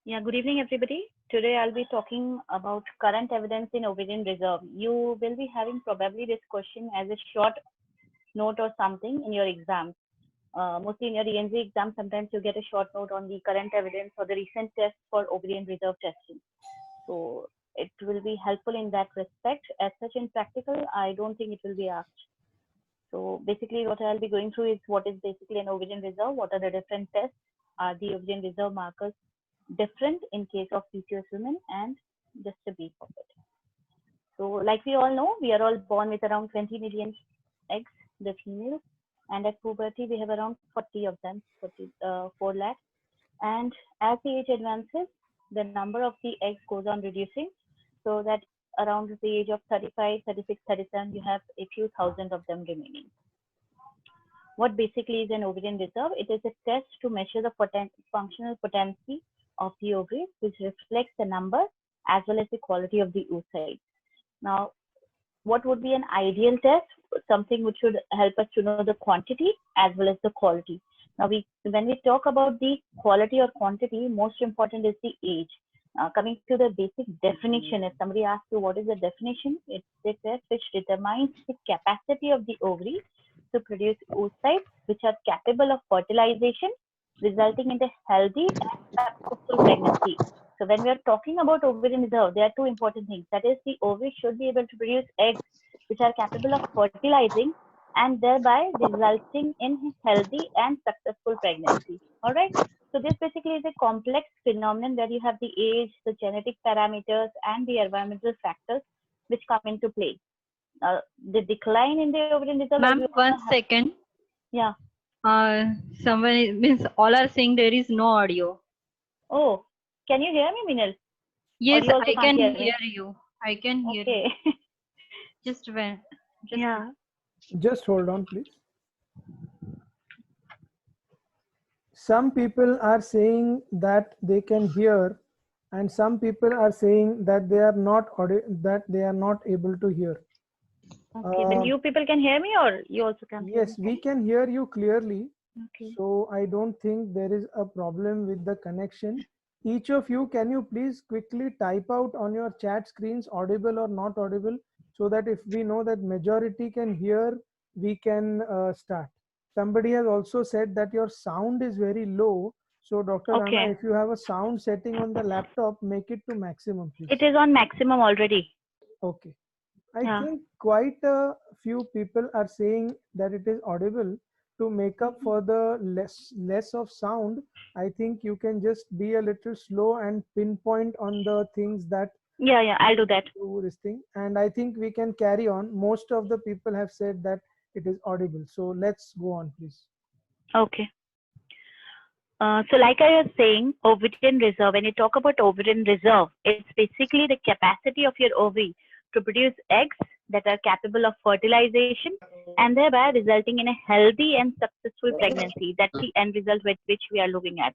Yeah, good evening, everybody. Today I'll be talking about current evidence in ovarian reserve. You will be having probably this question as a short note or something in your exam. Mostly in your ENG exam, sometimes you get a short note on the current evidence or the recent tests for ovarian reserve testing. So it will be helpful in that respect. As such, in practical, I don't think it will be asked. So basically, what I'll be going through is what is basically an ovarian reserve, what are the different tests, are the ovarian reserve markers different in case of PCOS women, and just a brief of it. So like we all know, we are all born with around 20 million eggs, the females, and at puberty we have around 40 of them, 4 lakh. And as the age advances, the number of the eggs goes on reducing, so that around the age of 35, 36, 37, you have a few thousand of them remaining. What basically is an ovarian reserve? It is a test to measure the functional potency of the ovaries, which reflects the number as well as the quality of the oocytes. Now, what would be an ideal test? Something which would help us to know the quantity as well as the quality. Now, when we talk about the quality or quantity, most important is the age. Coming to the basic definition, if somebody asks you what is the definition, it's the test which determines the capacity of the ovary to produce oocytes which are capable of fertilization, resulting in a healthy and successful pregnancy. So when we are talking about ovarian reserve, there are two important things. That is, the ovary should be able to produce eggs which are capable of fertilizing and thereby resulting in healthy and successful pregnancy. All right. So this basically is a complex phenomenon where you have the age, the genetic parameters, and the environmental factors which come into play. The decline in the ovarian reserve. Ma'am, 1 second. Yeah. Someone means all are saying there is no audio. Oh, can you hear me, Minal? Yes, or you also I can't can hear hear me? you. I can hear Okay. you. Just when. Yeah. Just hold on, please. Some people are saying that they can hear, and some people are saying that they are not able to hear. Okay. Then you people can hear me, or you also can't hear me? Yes, we can hear you clearly. Okay. So I don't think there is a problem with the connection. Each of you, can you please quickly type out on your chat screens audible or not audible, so that if we know that majority can hear, we can start. Somebody has also said that your sound is very low. So Dr. Okay. Rana, if you have a sound setting on the laptop, make it to maximum, please. It is on maximum already. Okay. I think quite a few people are saying that it is audible. To make up for the less of sound, I think you can just be a little slow and pinpoint on the things that Yeah, I'll do that. do this thing. And I think we can carry on. Most of the people have said that it is audible. So let's go on, please. Okay. So like I was saying, ovarian reserve, when you talk about ovarian reserve, it's basically the capacity of your ovary to produce eggs that are capable of fertilization and thereby resulting in a healthy and successful pregnancy. That's the end result with which we are looking at.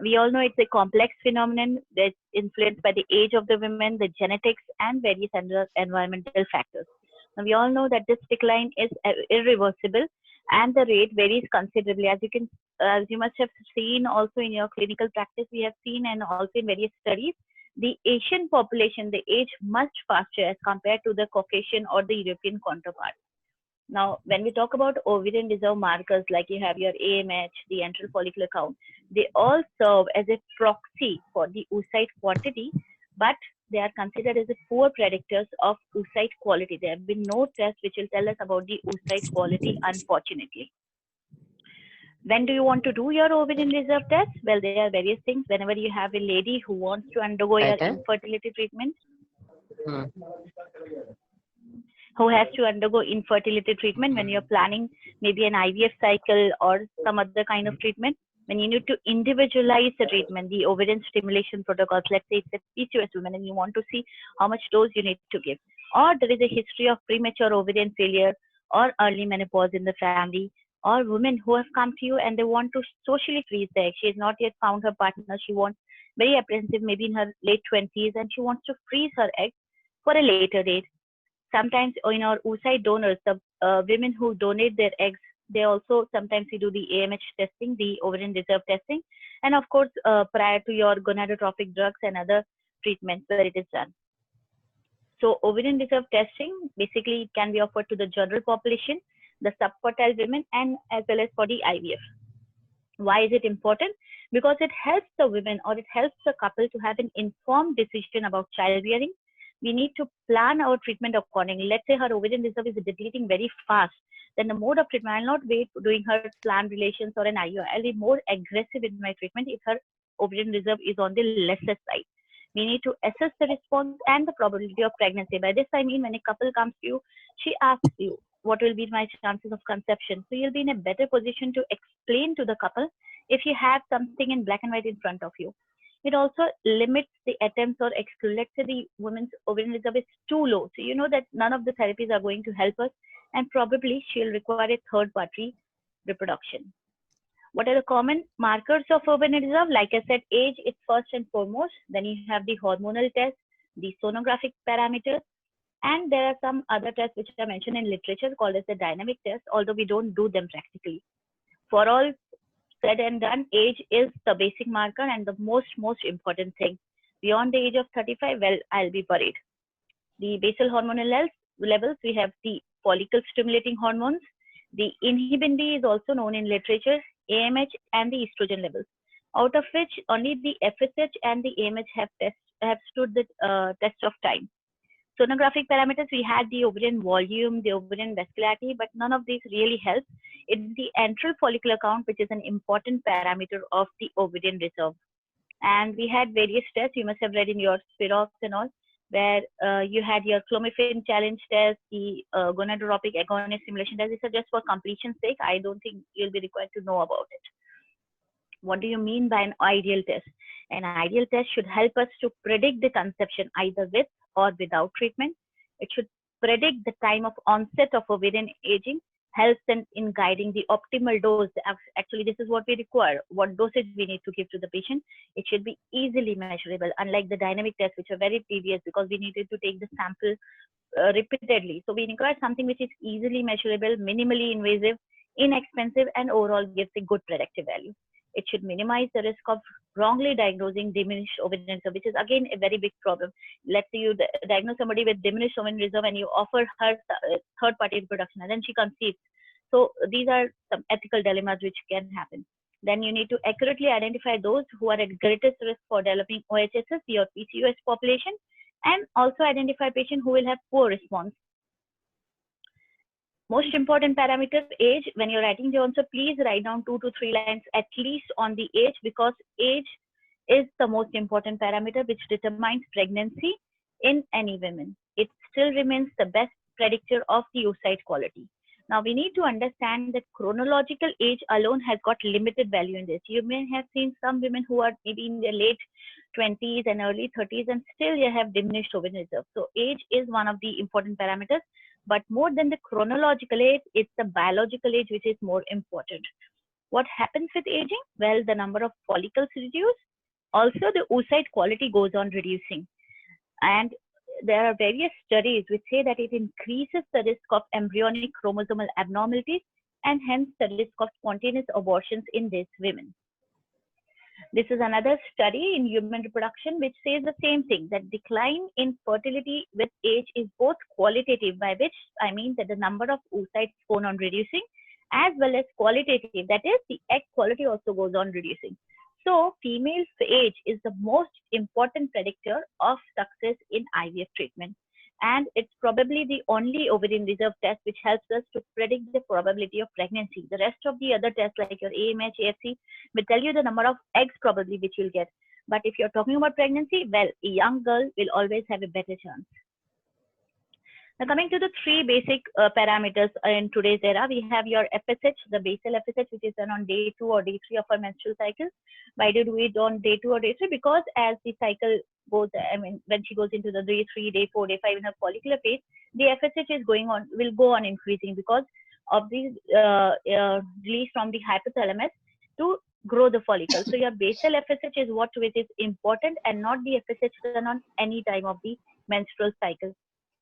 We all know it's a complex phenomenon that's influenced by the age of the women, the genetics, and various environmental factors. Now, we all know that this decline is irreversible and the rate varies considerably. As you must have seen also in your clinical practice, we have seen and also in various studies, the Asian population, they age much faster as compared to the Caucasian or the European counterpart. Now, when we talk about ovarian reserve markers, like you have your AMH, the antral follicular count, they all serve as a proxy for the oocyte quantity, but they are considered as a poor predictors of oocyte quality. There have been no tests which will tell us about the oocyte quality, unfortunately. When do you want to do your ovarian reserve test? Well, there are various things. Whenever you have a lady who wants to undergo your infertility treatment, who has to undergo infertility treatment, when you're planning maybe an IVF cycle or some other kind of treatment, when you need to individualize the treatment, the ovarian stimulation protocols, let's say it's a PCOS woman and you want to see how much dose you need to give, or there is a history of premature ovarian failure or early menopause in the family, or women who have come to you and they want to socially freeze the egg. She has not yet found her partner. She wants, very apprehensive, maybe in her late 20s, and she wants to freeze her egg for a later date. Sometimes in our oocyte donors, the women who donate their eggs, They also sometimes we do the AMH testing, the ovarian reserve testing, and of course prior to your gonadotropic drugs and other treatments where it is done. So ovarian reserve testing basically it can be offered to the general population, the subfertile women, and as well as for the IVF. Why is it important? Because it helps the women or it helps the couple to have an informed decision about childbearing. We need to plan our treatment accordingly. Let's say her ovarian reserve is depleting very fast. Then the mode of treatment, I'll not wait for doing her planned relations or an IUI. I'll be more aggressive in my treatment if her ovarian reserve is on the lesser side. We need to assess the response and the probability of pregnancy. By this I mean when a couple comes to you, she asks you, what will be my chances of conception? So you'll be in a better position to explain to the couple if you have something in black and white in front of you. It also limits the attempts or exclude. Let's say the woman's ovarian reserve is too low. So you know that none of the therapies are going to help us and probably she'll require a third party reproduction. What are the common markers of ovarian reserve? Like I said, age is first and foremost. Then you have the hormonal test, the sonographic parameters, and there are some other tests which are mentioned in literature called as the dynamic test, although we don't do them practically. For all said and done, age is the basic marker and the most important thing. Beyond the age of 35, well, I'll be worried. The basal hormonal levels, we have the follicle stimulating hormones. The inhibin B is also known in literature, AMH, and the estrogen levels, out of which only the FSH and the AMH have stood the test of time. Sonographic parameters, we had the ovarian volume, the ovarian vascularity, but none of these really help. It's the antral follicular count, which is an important parameter of the ovarian reserve. And we had various tests, you must have read in your Spirox and all, where you had your clomiphene challenge test, the gonadotropic agonist simulation test. These are just for completion's sake. I don't think you'll be required to know about it. What do you mean by an ideal test? An ideal test should help us to predict the conception either with or without treatment. It should predict the time of onset of ovarian aging, helps in guiding the optimal dose. Actually, this is what we require, what dosage we need to give to the patient. It should be easily measurable, unlike the dynamic tests, which are very tedious because we needed to take the sample repeatedly. So we require something which is easily measurable, minimally invasive, inexpensive, and overall gives a good predictive value. It should minimize the risk of wrongly diagnosing diminished ovarian reserve, which is again a very big problem. Let's say you diagnose somebody with diminished ovarian reserve and you offer her third-party reproduction and then she conceives. So these are some ethical dilemmas which can happen. Then you need to accurately identify those who are at greatest risk for developing OHSS or PCOS population, and also identify patients who will have poor response. Most important parameter, age. When you're writing the answer, please write down 2 to 3 lines at least on the age, because age is the most important parameter which determines pregnancy in any women. It still remains the best predictor of the oocyte quality. Now we need to understand that chronological age alone has got limited value in this. You may have seen some women who are maybe in their late 20s and early 30s and still you have diminished ovarian reserve. So age is one of the important parameters. But more than the chronological age, it's the biological age which is more important. What happens with aging? Well, the number of follicles reduce. Also, the oocyte quality goes on reducing. And there are various studies which say that it increases the risk of embryonic chromosomal abnormalities and hence the risk of spontaneous abortions in these women. This is another study in human reproduction which says the same thing, that decline in fertility with age is both qualitative, by which I mean that the number of oocytes goes on reducing, as well as qualitative, that is the egg quality also goes on reducing. So female age is the most important predictor of success in IVF treatment. And it's probably the only ovarian reserve test which helps us to predict the probability of pregnancy. The rest of the other tests like your AMH, AFC will tell you the number of eggs probably which you'll get. But if you're talking about pregnancy, well, a young girl will always have a better chance. Now coming to the 3 basic parameters in today's era, we have your FSH, the basal FSH, which is done on day 2 or day 3 of our menstrual cycle. Why do we do on day 2 or day 3? Because as the cycle goes, I mean, when she goes into the day 3, day 4, day 5 in her follicular phase, the FSH is will go on increasing because of the release from the hypothalamus to grow the follicle. So your basal FSH is what which is important and not the FSH done on any time of the menstrual cycle.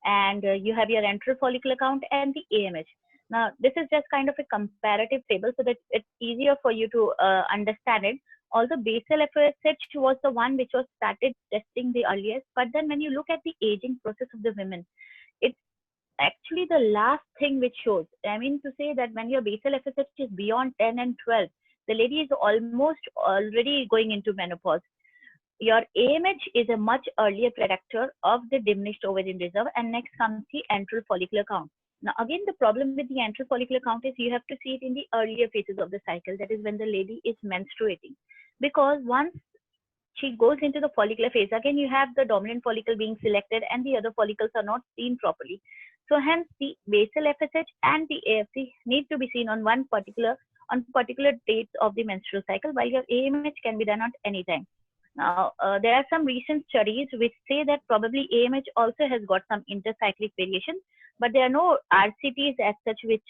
And you have your antral follicular count and the AMH. Now, this is just kind of a comparative table so that it's easier for you to understand it. Although basal FSH was the one which was started testing the earliest, but then when you look at the aging process of the women, it's actually the last thing which shows. I mean to say that when your basal FSH is beyond 10 and 12, the lady is almost already going into menopause. Your AMH is a much earlier predictor of the diminished ovarian reserve, and next comes the antral follicular count. Now, again, the problem with the antral follicular count is you have to see it in the earlier phases of the cycle, that is when the lady is menstruating. Because once she goes into the follicular phase, again, you have the dominant follicle being selected and the other follicles are not seen properly. So hence, the basal FSH and the AFC need to be seen on particular dates of the menstrual cycle, while your AMH can be done at any time. Now, there are some recent studies which say that probably AMH also has got some intercyclic variation, but there are no RCTs as such which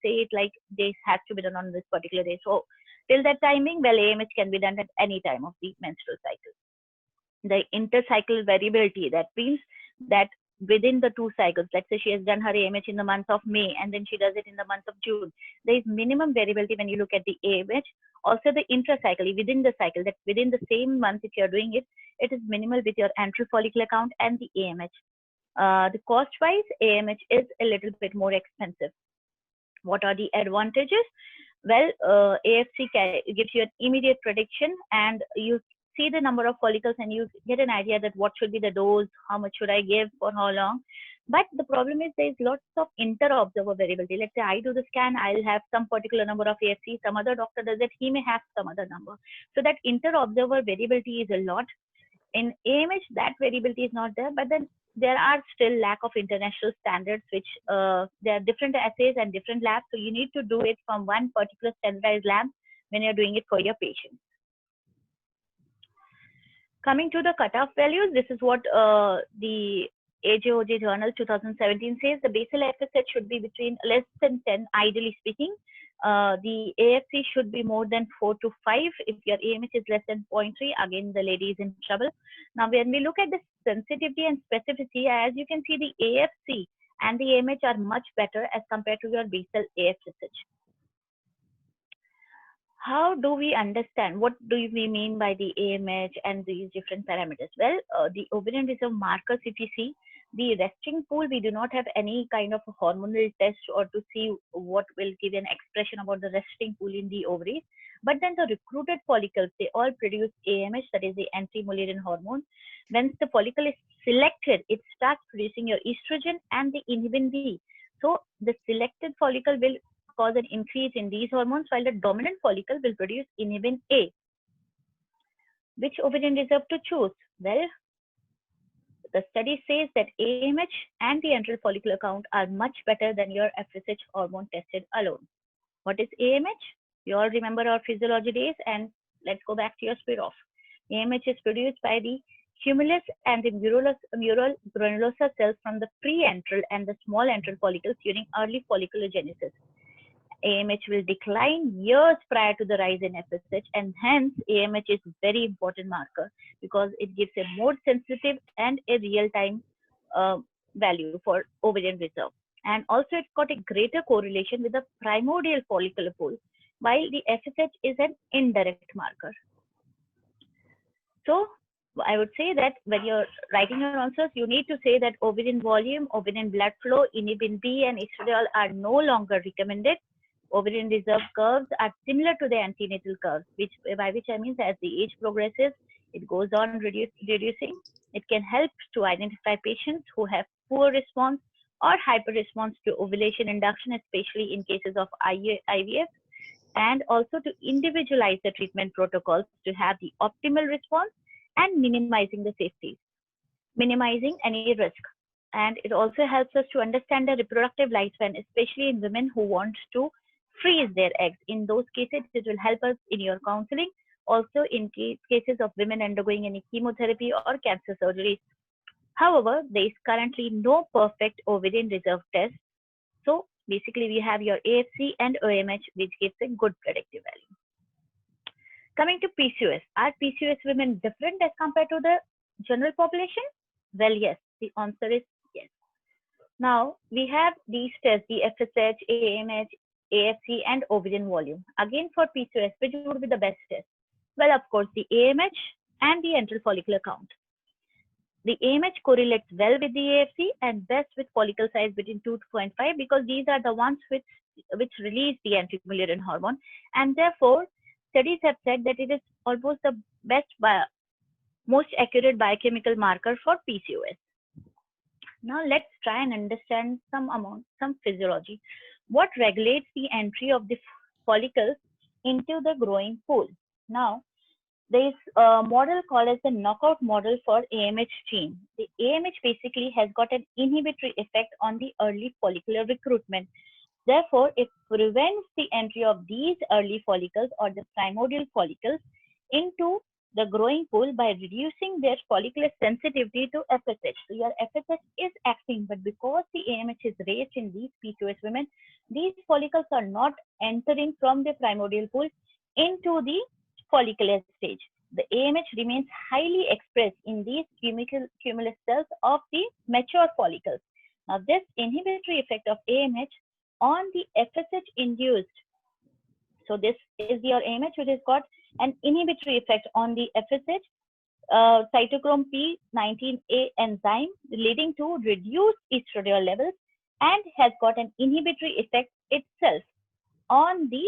say it like this has to be done on this particular day. So till that timing, well, AMH can be done at any time of the menstrual cycle. The intercycle variability, that means that within the 2 cycles, let's say she has done her AMH in the month of May and then she does it in the month of June, there is minimum variability when you look at the AMH. Also the intracycle, within the cycle, that within the same month if you're doing it, it is minimal with your antral follicular count and the AMH. The cost wise, AMH is a little bit more expensive. What are the advantages? Well, AFC gives you an immediate prediction, and you see the number of follicles and you get an idea that what should be the dose, how much should I give, for how long. But the problem is there's lots of inter-observer variability. Let's say I do the scan, I'll have some particular number of AFC, some other doctor does it, he may have some other number. So that inter-observer variability is a lot. In AMH, that variability is not there, but then there are still lack of international standards, which there are different assays and different labs. So you need to do it from one particular standardized lab when you're doing it for your patients. Coming to the cutoff values, this is what the AJOJ journal 2017 says. The basal FSH should be between less than 10, ideally speaking. The AFC should be more than 4 to 5. If your AMH is less than 0.3, again, the lady is in trouble. Now, when we look at the sensitivity and specificity, as you can see, the AFC and the AMH are much better as compared to your basal AFSH. How do we understand? What do we mean by the AMH and these different parameters? Well, the ovarian reserve markers, if you see, the resting pool, we do not have any kind of a hormonal test or to see what will give an expression about the resting pool in the ovaries. But then the recruited follicles, they all produce AMH, that is the anti-Mullerian hormone. Once the follicle is selected, it starts producing your estrogen and the inhibin B. So the selected follicle will cause an increase in these hormones, while the dominant follicle will produce inhibin A. Which ovarian reserve to choose? Well, the study says that AMH and the antral follicular count are much better than your FSH hormone tested alone. What is AMH? You all remember our physiology days, and let's go back to your spiroff. AMH is produced by the cumulus and the mural granulosa cells from the preantral and the small antral follicles during early folliculogenesis. AMH will decline years prior to the rise in FSH, and hence AMH is a very important marker because it gives a more sensitive and a real-time value for ovarian reserve. And also it's got a greater correlation with the primordial follicular pool, while the FSH is an indirect marker. So I would say that when you're writing your answers, you need to say that ovarian volume, ovarian blood flow, inhibin B and estradiol are no longer recommended. Ovarian reserve curves are similar to the antenatal curves, by which I mean as the age progresses, it goes on reducing. It can help to identify patients who have poor response or hyper response to ovulation induction, especially in cases of IVF, and also to individualize the treatment protocols to have the optimal response and minimizing the safety, minimizing any risk. And it also helps us to understand the reproductive lifespan, especially in women who want to freeze their eggs. In those cases, it will help us in your counseling. Also, in cases of women undergoing any chemotherapy or cancer surgery. However, there is currently no perfect ovarian reserve test. So basically, we have your AFC and OMH, which gives a good predictive value. Coming to PCOS, are PCOS women different as compared to the general population? Well, yes. The answer is yes. Now we have these tests, the FSH, AMH, AFC, and ovarian volume. Again, for PCOS, which would be the best test? Well, of course, the AMH and the antral follicular count. The AMH correlates well with the AFC and best with follicle size between 2 to 2.5 because these are the ones which release the anti-Mullerian hormone, and therefore studies have said that it is almost the most accurate biochemical marker for PCOS. Now let's try and understand some physiology. What regulates the entry of the follicles into the growing pool? Now, there is a model called as the knockout model for AMH gene. The AMH basically has got an inhibitory effect on the early follicular recruitment. Therefore, it prevents the entry of these early follicles or the primordial follicles into the growing pool by reducing their follicular sensitivity to FSH. So your FSH is acting, but because the AMH is raised in these PCOS women, these follicles are not entering from the primordial pool into the follicular stage. The AMH remains highly expressed in these cumulus cells of the mature follicles. Now, this inhibitory effect of AMH on the FSH induced, so this is your AMH which has got an inhibitory effect on the FSH cytochrome P19A enzyme, leading to reduced estradiol levels, and has got an inhibitory effect itself on the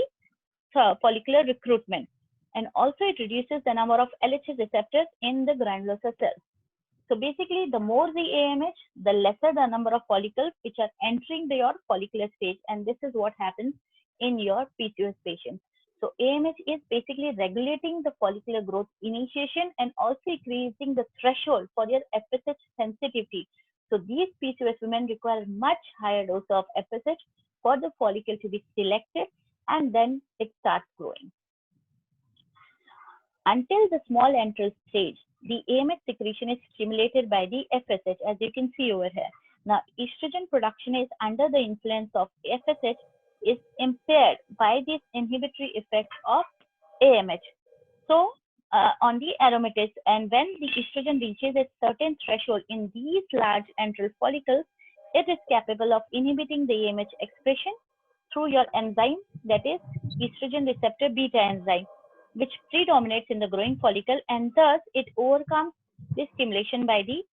follicular recruitment. And also it reduces the number of LHS receptors in the granulosa cells. So basically, the more the AMH, the lesser the number of follicles which are entering your follicular stage, and this is what happens in your PCOS patients. So AMH is basically regulating the follicular growth initiation and also increasing the threshold for your FSH sensitivity. So these PCOS women require much higher dose of FSH for the follicle to be selected, and then it starts growing. Until the small antral stage, the AMH secretion is stimulated by the FSH, as you can see over here. Now, estrogen production is under the influence of FSH is impaired by this inhibitory effect of AMH. So, on the aromatase, and when the estrogen reaches a certain threshold in these large antral follicles, it is capable of inhibiting the AMH expression through your enzyme, that is estrogen receptor beta enzyme, which predominates in the growing follicle, and thus it overcomes this stimulation by the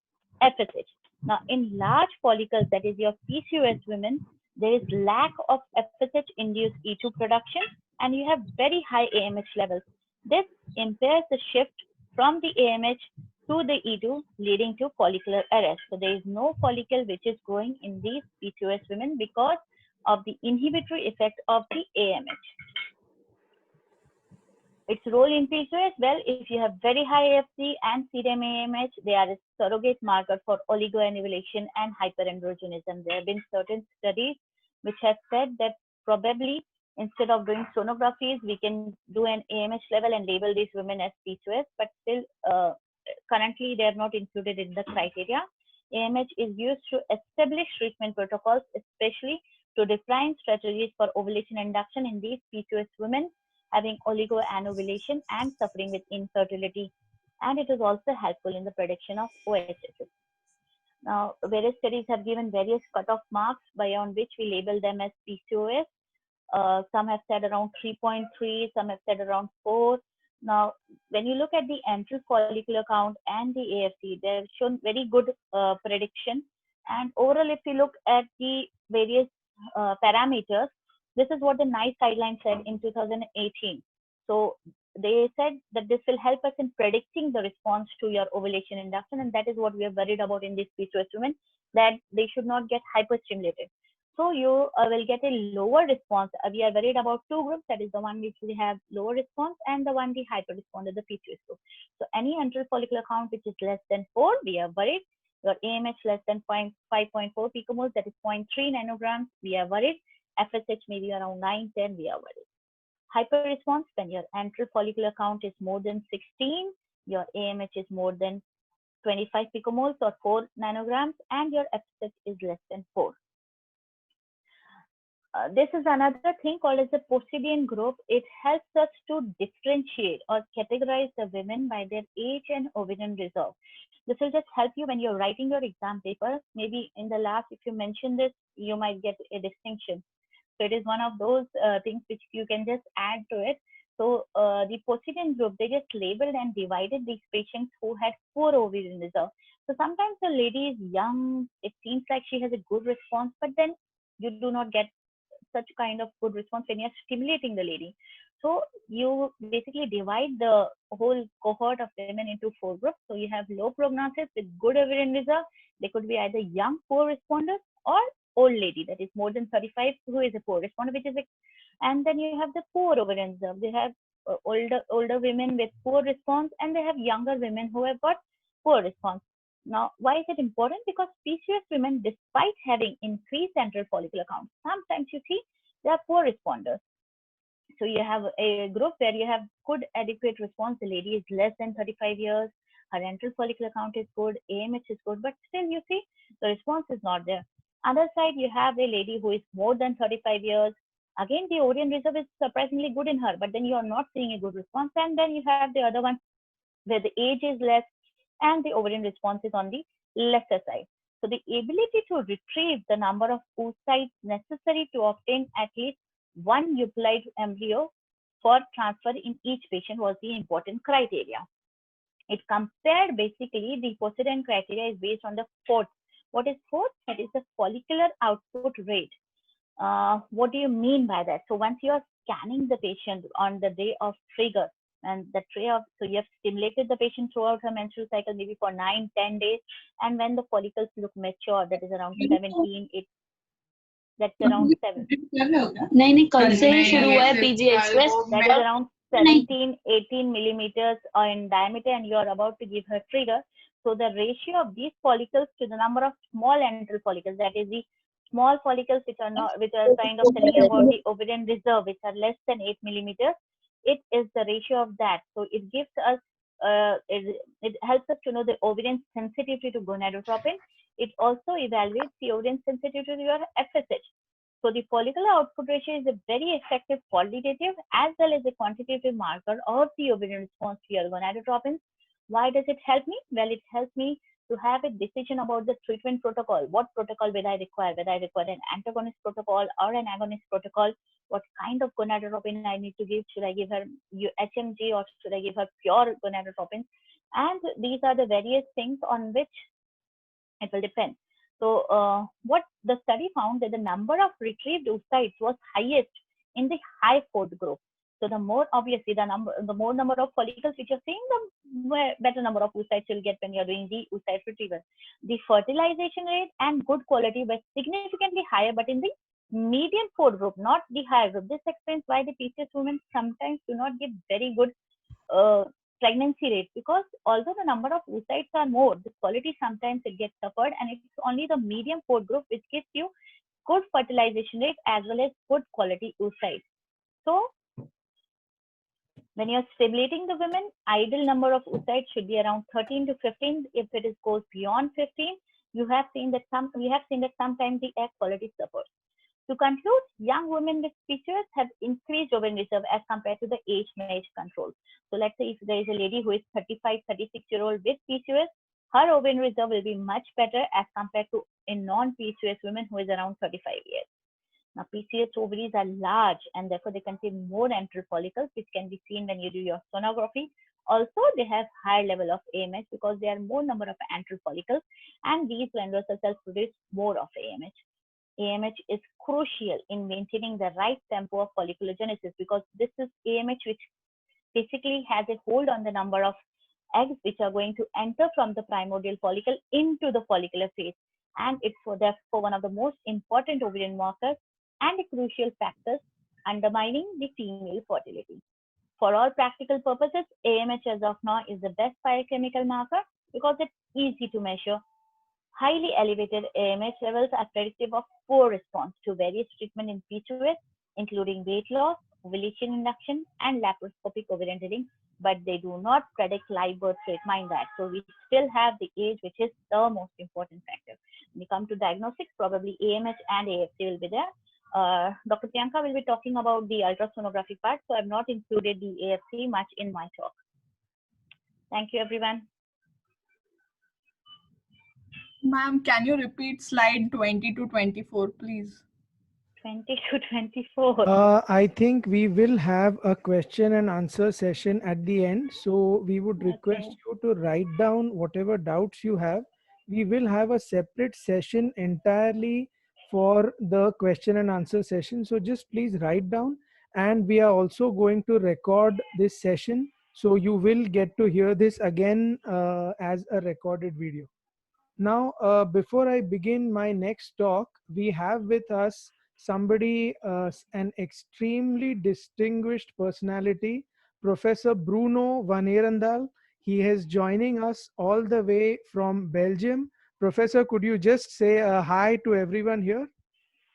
FSH. Now, in large follicles, that is your PCOS women, there is lack of FSH-induced E2 production, and you have very high AMH levels. This impairs the shift from the AMH to the E2, leading to follicular arrest. So there is no follicle which is growing in these PCOS women because of the inhibitory effect of the AMH. Its role in PCOS, well, if you have very high AFC and serum AMH, they are a surrogate marker for oligoanovulation and hyperandrogenism. There have been certain studies which have said that probably instead of doing sonographies, we can do an AMH level and label these women as PCOS, but still currently they are not included in the criteria. AMH is used to establish treatment protocols, especially to define strategies for ovulation induction in these PCOS women having oligoanovulation and suffering with infertility. And it is also helpful in the prediction of OHSS. Now, various studies have given various cutoff marks beyond which we label them as PCOS. Some have said around 3.3, some have said around 4. Now, when you look at the antral follicular count and the AFC, they've shown very good prediction. And overall, if you look at the various parameters, this is what the NICE guidelines said in 2018. So they said that this will help us in predicting the response to your ovulation induction, and that is what we are worried about in these PCOS women, that they should not get hyperstimulated. So you will get a lower response. We are worried about two groups, that is the one which will have lower response and the one the hyper responder, the PCOS group. So any antral follicular count which is less than 4, we are worried. Your AMH less than 5.4 picomoles, that is 0.3 nanograms, we are worried. FSH maybe around 9, 10, we are worried. Hyper response, when your antral follicular count is more than 16, your AMH is more than 25 picomoles or 4 nanograms, and your FSH is less than 4. This is another thing called as the Posidian group. It helps us to differentiate or categorize the women by their age and ovarian reserve. This will just help you when you're writing your exam paper. Maybe in the last, if you mention this, you might get a distinction. So it is one of those things which you can just add to it. So the Posidian group, they just labeled and divided these patients who had poor ovarian reserve. So sometimes the lady is young, it seems like she has a good response, but then you do not get such kind of good response when you're stimulating the lady. So you basically divide the whole cohort of women into four groups. So you have low prognosis with good ovarian reserve. They could be either young poor responders or old lady that is more than 35 who is a poor responder, which is and then you have the poor ovarian reserve. They have older women with poor response, and they have younger women who have got poor response. Now, why is it important? Because PCOS women, despite having increased central follicular count, sometimes you see they are poor responders. So you have a group where you have good adequate response. The lady is less than 35 years. Her central follicular count is good. AMH is good. But still you see the response is not there. Other side, you have a lady who is more than 35 years. Again, the ovarian reserve is surprisingly good in her. But then you are not seeing a good response. And then you have the other one where the age is less and the ovarian response is on the lesser side. So the ability to retrieve the number of oocytes necessary to obtain at least one euploid embryo for transfer in each patient was the important criteria. It compared basically the Posidian criteria is based on the fourth. What is fourth? That is the follicular output rate. What do you mean by that? So once you are scanning the patient on the day of trigger, and the tray of, so you have stimulated the patient throughout her menstrual cycle, maybe for 9-10 days, and when the follicles look mature, that is around 17, 8, that's around 7. नहीं कल से ही शुरू हुआ है PG Express. That is around 17-18 millimeters in diameter, and you are about to give her trigger. So the ratio of these follicles to the number of small antral follicles, that is the small follicles which are not, which are kind of telling you about the ovarian reserve, which are less than 8 millimeters. It is the ratio of that. So it gives us, it helps us to know the ovarian sensitivity to gonadotropin. It also evaluates the ovarian sensitivity to your FSH. So the follicular output ratio is a very effective qualitative as well as a quantitative marker of the ovarian response to your gonadotropins. Why does it help me? Well, it helps me to have a decision about the treatment protocol. What protocol will I require? Whether I require an antagonist protocol or an agonist protocol? What kind of gonadotropin I need to give? Should I give her HMG or should I give her pure gonadotropin? And these are the various things on which it will depend. So what the study found that the number of retrieved oocytes was highest in the high fourth group. So the more obviously the more number of follicles which you're seeing, the better number of oocytes you'll get when you're doing the oocyte retrieval. The fertilization rate and good quality were significantly higher, but in the median fourth group, not the higher group. This explains why the PCOS women sometimes do not give very good pregnancy rate, because although the number of oocytes are more, the quality sometimes it gets suffered, and it's only the medium fourth group which gives you good fertilization rate as well as good quality oocytes. So when you're stimulating the women, ideal number of oocytes should be around 13 to 15. If it goes beyond 15, we have seen that sometimes the egg quality suffers. To conclude, young women with PCOS have increased ovarian reserve as compared to the age-matched control. So let's say if there is a lady who is 35, 36-year-old with PCOS, her ovarian reserve will be much better as compared to a non-PCOS woman who is around 35 years. Now, PCOS ovaries are large and therefore they contain more antral follicles, which can be seen when you do your sonography. Also, they have higher level of AMH because there are more number of antral follicles, and these glandular cells produce more of AMH. AMH is crucial in maintaining the right tempo of folliculogenesis, because this is AMH which basically has a hold on the number of eggs which are going to enter from the primordial follicle into the follicular phase, and it's therefore one of the most important ovarian markers and a crucial factors undermining the female fertility. For all practical purposes, AMH as of now is the best biochemical marker because it's easy to measure. Highly elevated AMH levels are predictive of poor response to various treatment in PCOS, including weight loss, ovulation induction, and laparoscopic ovarian healing, but they do not predict live birth rate. Mind that. So we still have the age, which is the most important factor. When you come to diagnostics, probably AMH and AFC will be there. Dr. Priyanka will be talking about the ultrasonography part, so I've not included the AFC much in my talk. Thank you, everyone. Ma'am, can you repeat slide 20 to 24, please? 20 to 24. I think we will have a question and answer session at the end. So we would request Okay. you to write down whatever doubts you have. We will have a separate session entirely for the question and answer session. So just please write down, and we are also going to record this session. So you will get to hear this again as a recorded video. Now, before I begin my next talk, we have with us somebody, an extremely distinguished personality, Professor Bruno van Arendal. He is joining us all the way from Belgium. Professor, could you just say a hi to everyone here?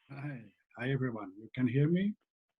Hi everyone. You can hear me?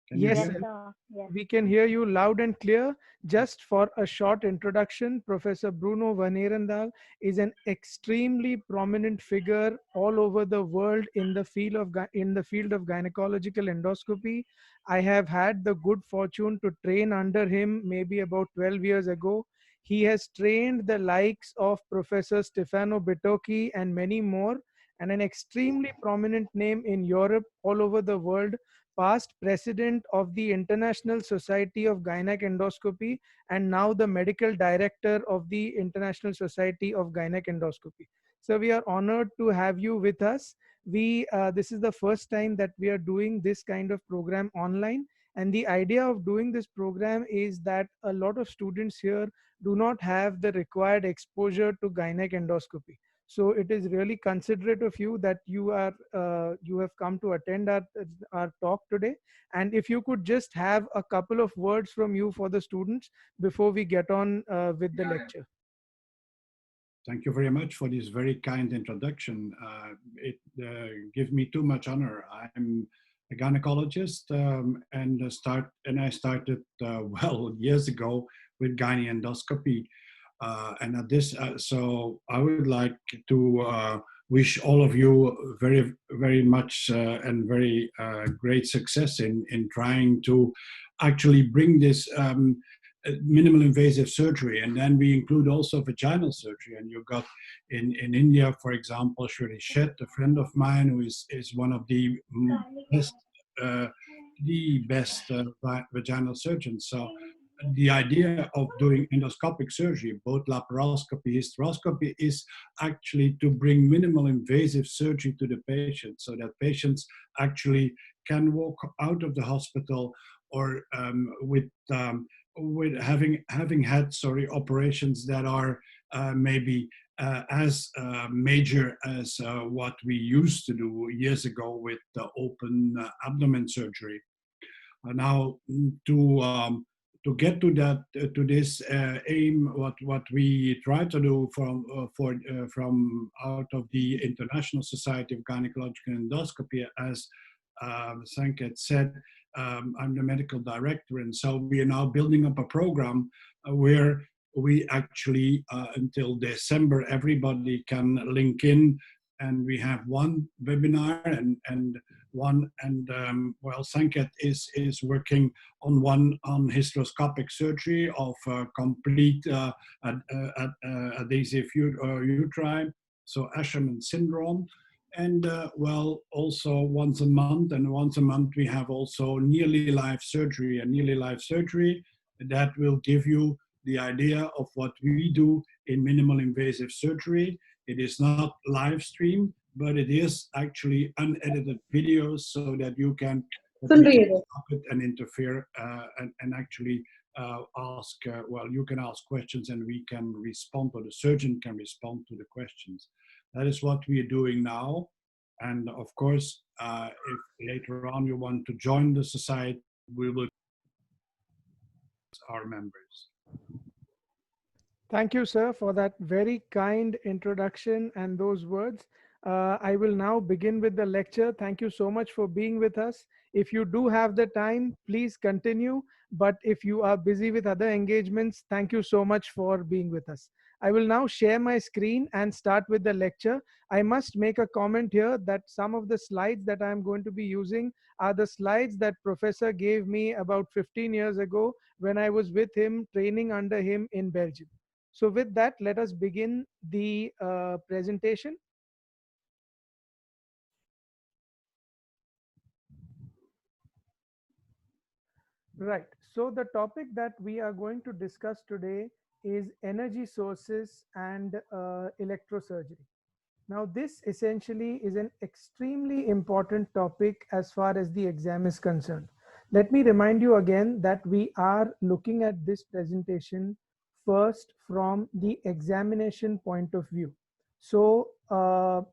Can Yes, you Yes, hear me? sir. Yes. we can hear you loud and clear. Just for a short introduction, Professor Bruno van Arendal is an extremely prominent figure all over the world in the field of gynecological endoscopy. I have had the good fortune to train under him maybe about 12 years ago. He has trained the likes of Professor Stefano Bertocchi and many more, and an extremely prominent name in Europe, all over the world, past president of the International Society of Gynec Endoscopy, and now the medical director of the International Society of Gynec Endoscopy. So we are honored to have you with us. This is the first time that we are doing this kind of program online. And the idea of doing this program is that a lot of students here do not have the required exposure to gynec endoscopy. So it is really considerate of you that you have come to attend our talk today. And if you could just have a couple of words from you for the students before we get on with the lecture. Thank you very much for this very kind introduction. It gives me too much honor. I'm a gynecologist and I started well years ago with gynae endoscopy. And at this, so I would like to wish all of you very, very much and very great success in trying to actually bring this minimal invasive surgery. And then we include also vaginal surgery. And you got in India, for example, Shri Shet, a friend of mine who is one of the best vaginal surgeons. So the idea of doing endoscopic surgery, both laparoscopy, hysteroscopy, is actually to bring minimal invasive surgery to the patient so that patients actually can walk out of the hospital or with having had operations that are maybe as major as what we used to do years ago with open abdomen surgery. Now to get to that to this aim, what we try to do from out of the International Society of Gynecological Endoscopy, as Sanket said, I'm the medical director, and so we are now building up a program where we actually until December everybody can link in, and we have one webinar and well, Sanket is working on one on hysteroscopic surgery of complete adhesive uteri, so Asherman syndrome. And well, also once a month we have also nearly live surgery. And nearly live surgery, that will give you the idea of what we do in minimal invasive surgery. It is not live stream, but it is actually unedited videos so that you can stop it and interfere and actually ask, well, you can ask questions and we can respond, or the surgeon can respond to the questions. That is what we are doing now. And of course, if later on you want to join the society, we will our members. Thank you, sir, for that very kind introduction and those words. I will now begin with the lecture. Thank you so much for being with us. If you do have the time, please continue. But if you are busy with other engagements, thank you so much for being with us. I will now share my screen and start with the lecture. I must make a comment here that some of the slides that I'm going to be using are the slides that Professor gave me about 15 years ago when I was with him, training under him in Belgium. So with that, let us begin the presentation. Right. So the topic that we are going to discuss today is energy sources and electrosurgery. Now, this essentially is an extremely important topic as far as the exam is concerned. Let me remind you again that we are looking at this presentation first from the examination point of view. So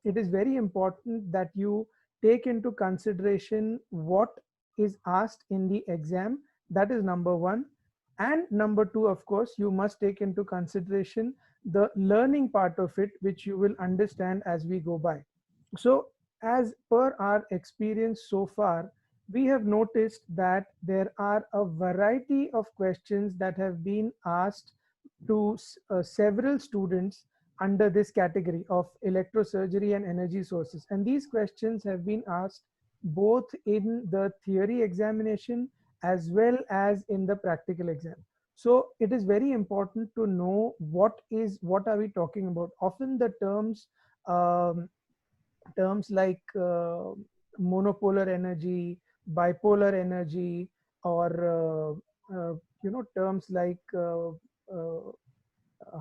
it is very important that you take into consideration what is asked in the exam. That is number one. And number two, of course, you must take into consideration the learning part of it, which you will understand as we go by. So as per our experience so far, we have noticed that there are a variety of questions that have been asked to several students under this category of electrosurgery and energy sources. And these questions have been asked both in the theory examination as well as in the practical exam. So it is very important to know what are we talking about. Often the um, terms like monopolar energy, bipolar energy, or terms like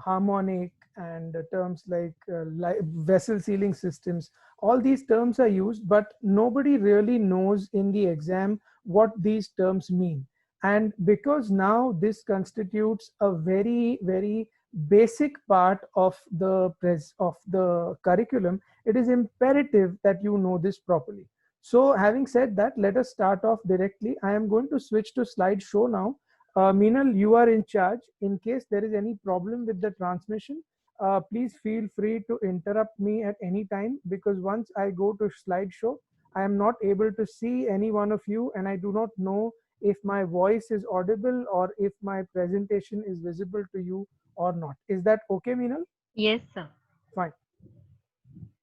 harmonic, and terms like vessel sealing systems. All these terms are used, but nobody really knows in the exam what these terms mean. And because now this constitutes a very, very basic part of the curriculum, it is imperative that you know this properly. So having said that, let us start off directly. I am going to switch to slideshow now. Meenal, you are in charge. In case there is any problem with the transmission, please feel free to interrupt me at any time, because once I go to slideshow, I am not able to see any one of you, and I do not know if my voice is audible or if my presentation is visible to you or not. Is that okay, Meenal? Yes, sir. Fine.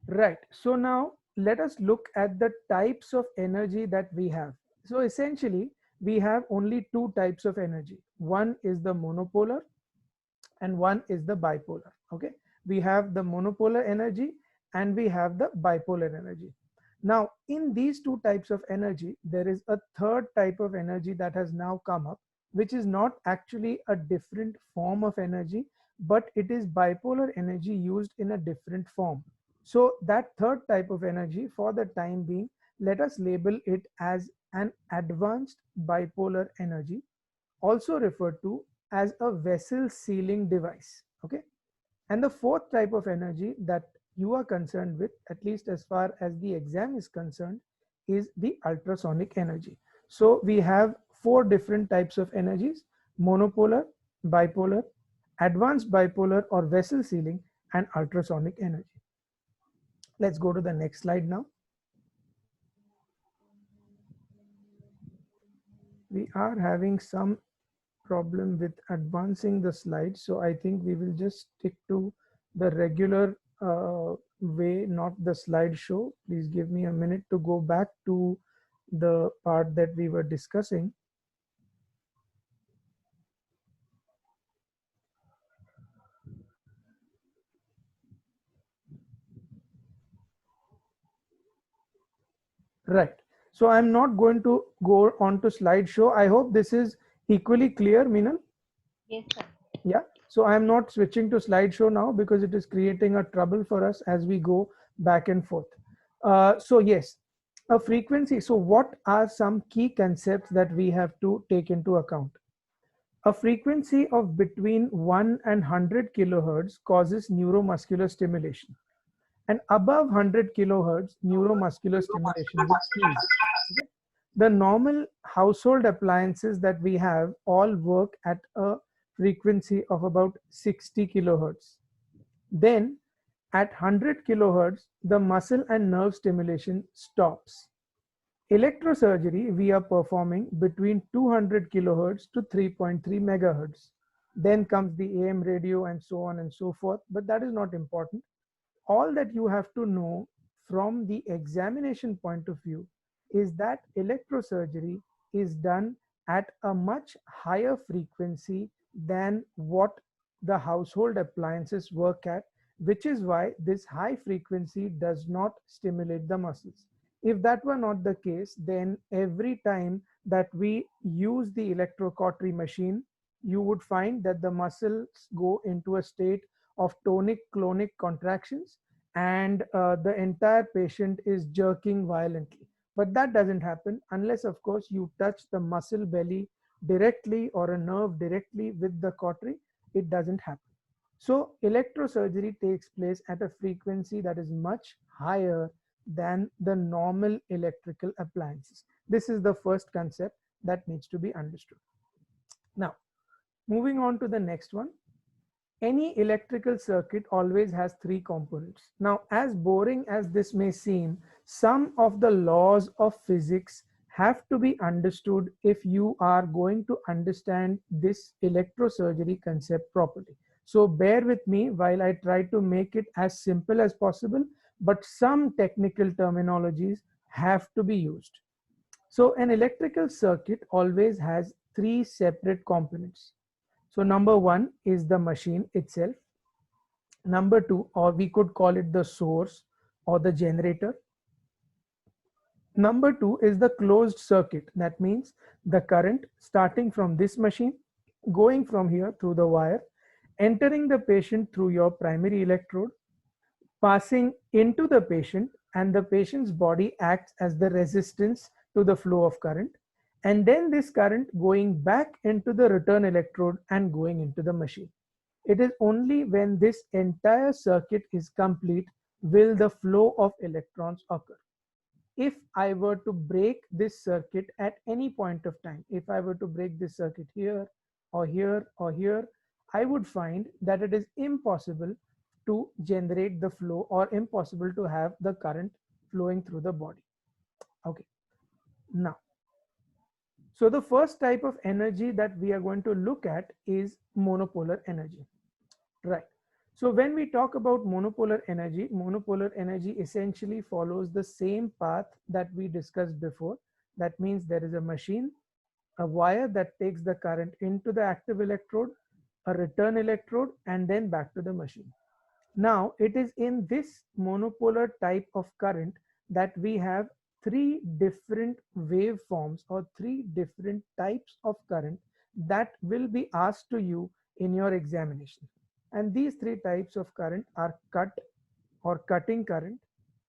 Right. So now let us look at the types of energy that we have. So essentially, we have only two types of energy. One is the monopolar and one is the bipolar. Okay. We have the monopolar energy and we have the bipolar energy. Now, in these two types of energy, there is a third type of energy that has now come up, which is not actually a different form of energy, but it is bipolar energy used in a different form. So that third type of energy, for the time being, let us label it as an advanced bipolar energy, also referred to as a vessel sealing device. Okay. And the fourth type of energy that you are concerned with, at least as far as the exam is concerned, is the ultrasonic energy. So we have four different types of energies: monopolar, bipolar, advanced bipolar or vessel sealing, and ultrasonic energy. Let's go to the next slide now. We are having some problem with advancing the slides, so I think we will just stick to the regular way, not the slideshow. Please give me a minute to go back to the part that we were discussing. Right. So I'm not going to go on to slideshow. I hope this is equally clear, Meenal. Yes, sir. Yeah. So I'm not switching to slideshow now because it is creating a trouble for us as we go back and forth. So yes, a frequency. So what are some key concepts that we have to take into account? A frequency of between 1 and 100 kilohertz causes neuromuscular stimulation. And above 100 kilohertz, neuromuscular stimulation will cease. Okay? The normal household appliances that we have all work at a frequency of about 60 kilohertz. Then at 100 kilohertz, the muscle and nerve stimulation stops. Electrosurgery we are performing between 200 kilohertz to 3.3 megahertz. then comes the AM radio and so on and so forth, but that is not important. All that you have to know from the examination point of view is that electrosurgery is done at a much higher frequency than what the household appliances work at, which is why this high frequency does not stimulate the muscles. If that were not the case, then every time that we use the electrocautery machine, you would find that the muscles go into a state of tonic clonic contractions, and the entire patient is jerking violently. But that doesn't happen unless, of course, you touch the muscle belly directly or a nerve directly with the cautery. It doesn't happen. So electrosurgery takes place at a frequency that is much higher than the normal electrical appliances. This is the first concept that needs to be understood. Now, moving on to the next one. Any electrical circuit always has three components. Now, as boring as this may seem, some of the laws of physics have to be understood if you are going to understand this electrosurgery concept properly. So bear with me while I try to make it as simple as possible, but some technical terminologies have to be used. So an electrical circuit always has three separate components. So number one is the machine itself. Number two, or we could call it the source or the generator. Number two is the closed circuit. That means the current starting from this machine, going from here through the wire, entering the patient through your primary electrode, passing into the patient, and the patient's body acts as the resistance to the flow of current. And then this current going back into the return electrode and going into the machine. It is only when this entire circuit is complete will the flow of electrons occur. If I were to break this circuit at any point of time, if I were to break this circuit here or here or here, I would find that it is impossible to generate the flow or impossible to have the current flowing through the body. Okay. Now, so the first type of energy that we are going to look at is monopolar energy, right? So when we talk about monopolar energy essentially follows the same path that we discussed before. That means there is a machine, a wire that takes the current into the active electrode, a return electrode, and then back to the machine. Now, it is in this monopolar type of current that we have three different waveforms or three different types of current that will be asked to you in your examination. And these three types of current are cut or cutting current,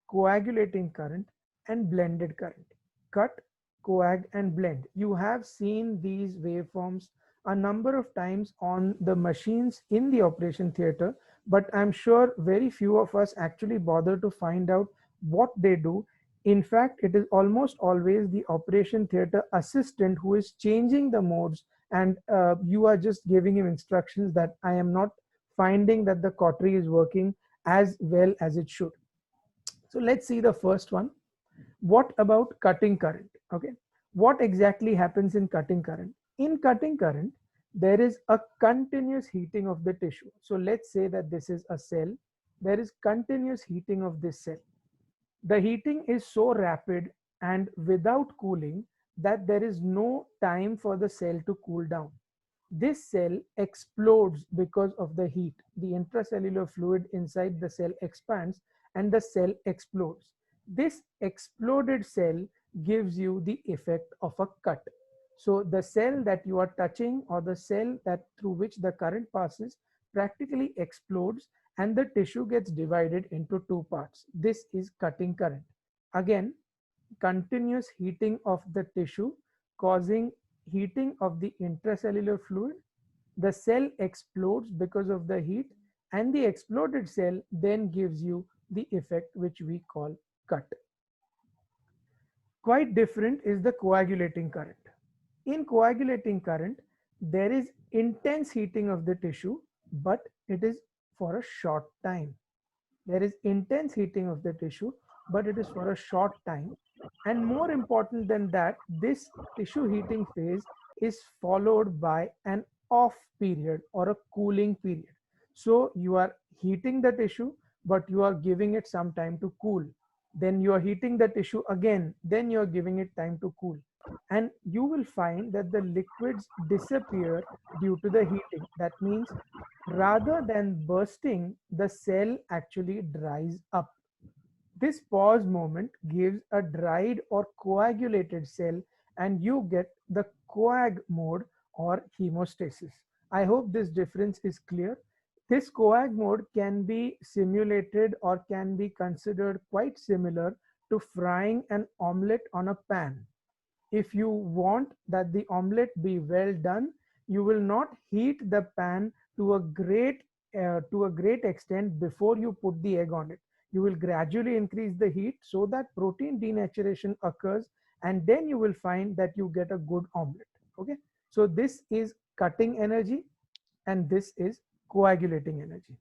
coagulating current, and blended current. Cut, coag, and blend. You have seen these waveforms a number of times on the machines in the operation theater, but I'm sure very few of us actually bother to find out what they do. In fact, it is almost always the operation theater assistant who is changing the modes, and you are just giving him instructions that I am not finding that the cautery is working as well as it should. So let's see the first one. What about cutting current? Okay, what exactly happens in cutting current? In cutting current, there is a continuous heating of the tissue. So let's say that this is a cell. There is continuous heating of this cell. The heating is so rapid and without cooling that there is no time for the cell to cool down. This cell explodes because of the heat. The intracellular fluid inside the cell expands and the cell explodes. This exploded cell gives you the effect of a cut. So the cell that you are touching or the cell that through which the current passes practically explodes and the tissue gets divided into two parts. This is cutting current. Again, continuous heating of the tissue causing heating of the intracellular fluid. The cell explodes because of the heat, and the exploded cell then gives you the effect which we call cut. Quite different is the coagulating current. In coagulating current, there is intense heating of the tissue, but it is for a short time. There is intense heating of the tissue, but it is for a short time. And more important than that, this tissue heating phase is followed by an off period or a cooling period. So you are heating the tissue, but you are giving it some time to cool. Then you are heating the tissue again, then you are giving it time to cool. And you will find that the liquids disappear due to the heating. That means rather than bursting, the cell actually dries up. This pause moment gives a dried or coagulated cell, and you get the coag mode or hemostasis. I hope this difference is clear. This coag mode can be simulated or can be considered quite similar to frying an omelette on a pan. If you want that the omelette be well done, you will not heat the pan to a great extent before you put the egg on it. You will gradually increase the heat so that protein denaturation occurs, and then you will find that you get a good omelette. Okay, so this is cutting energy and this is coagulating energy.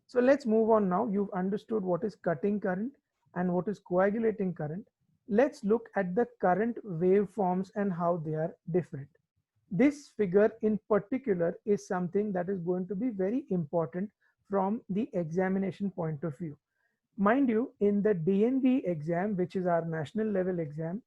So let's move on now. You've understood what is cutting current and what is coagulating current. Let's look at the current waveforms and how they are different. This figure in particular is something that is going to be very important from the examination point of view. Mind you, in the DNB exam, which is our national level exam,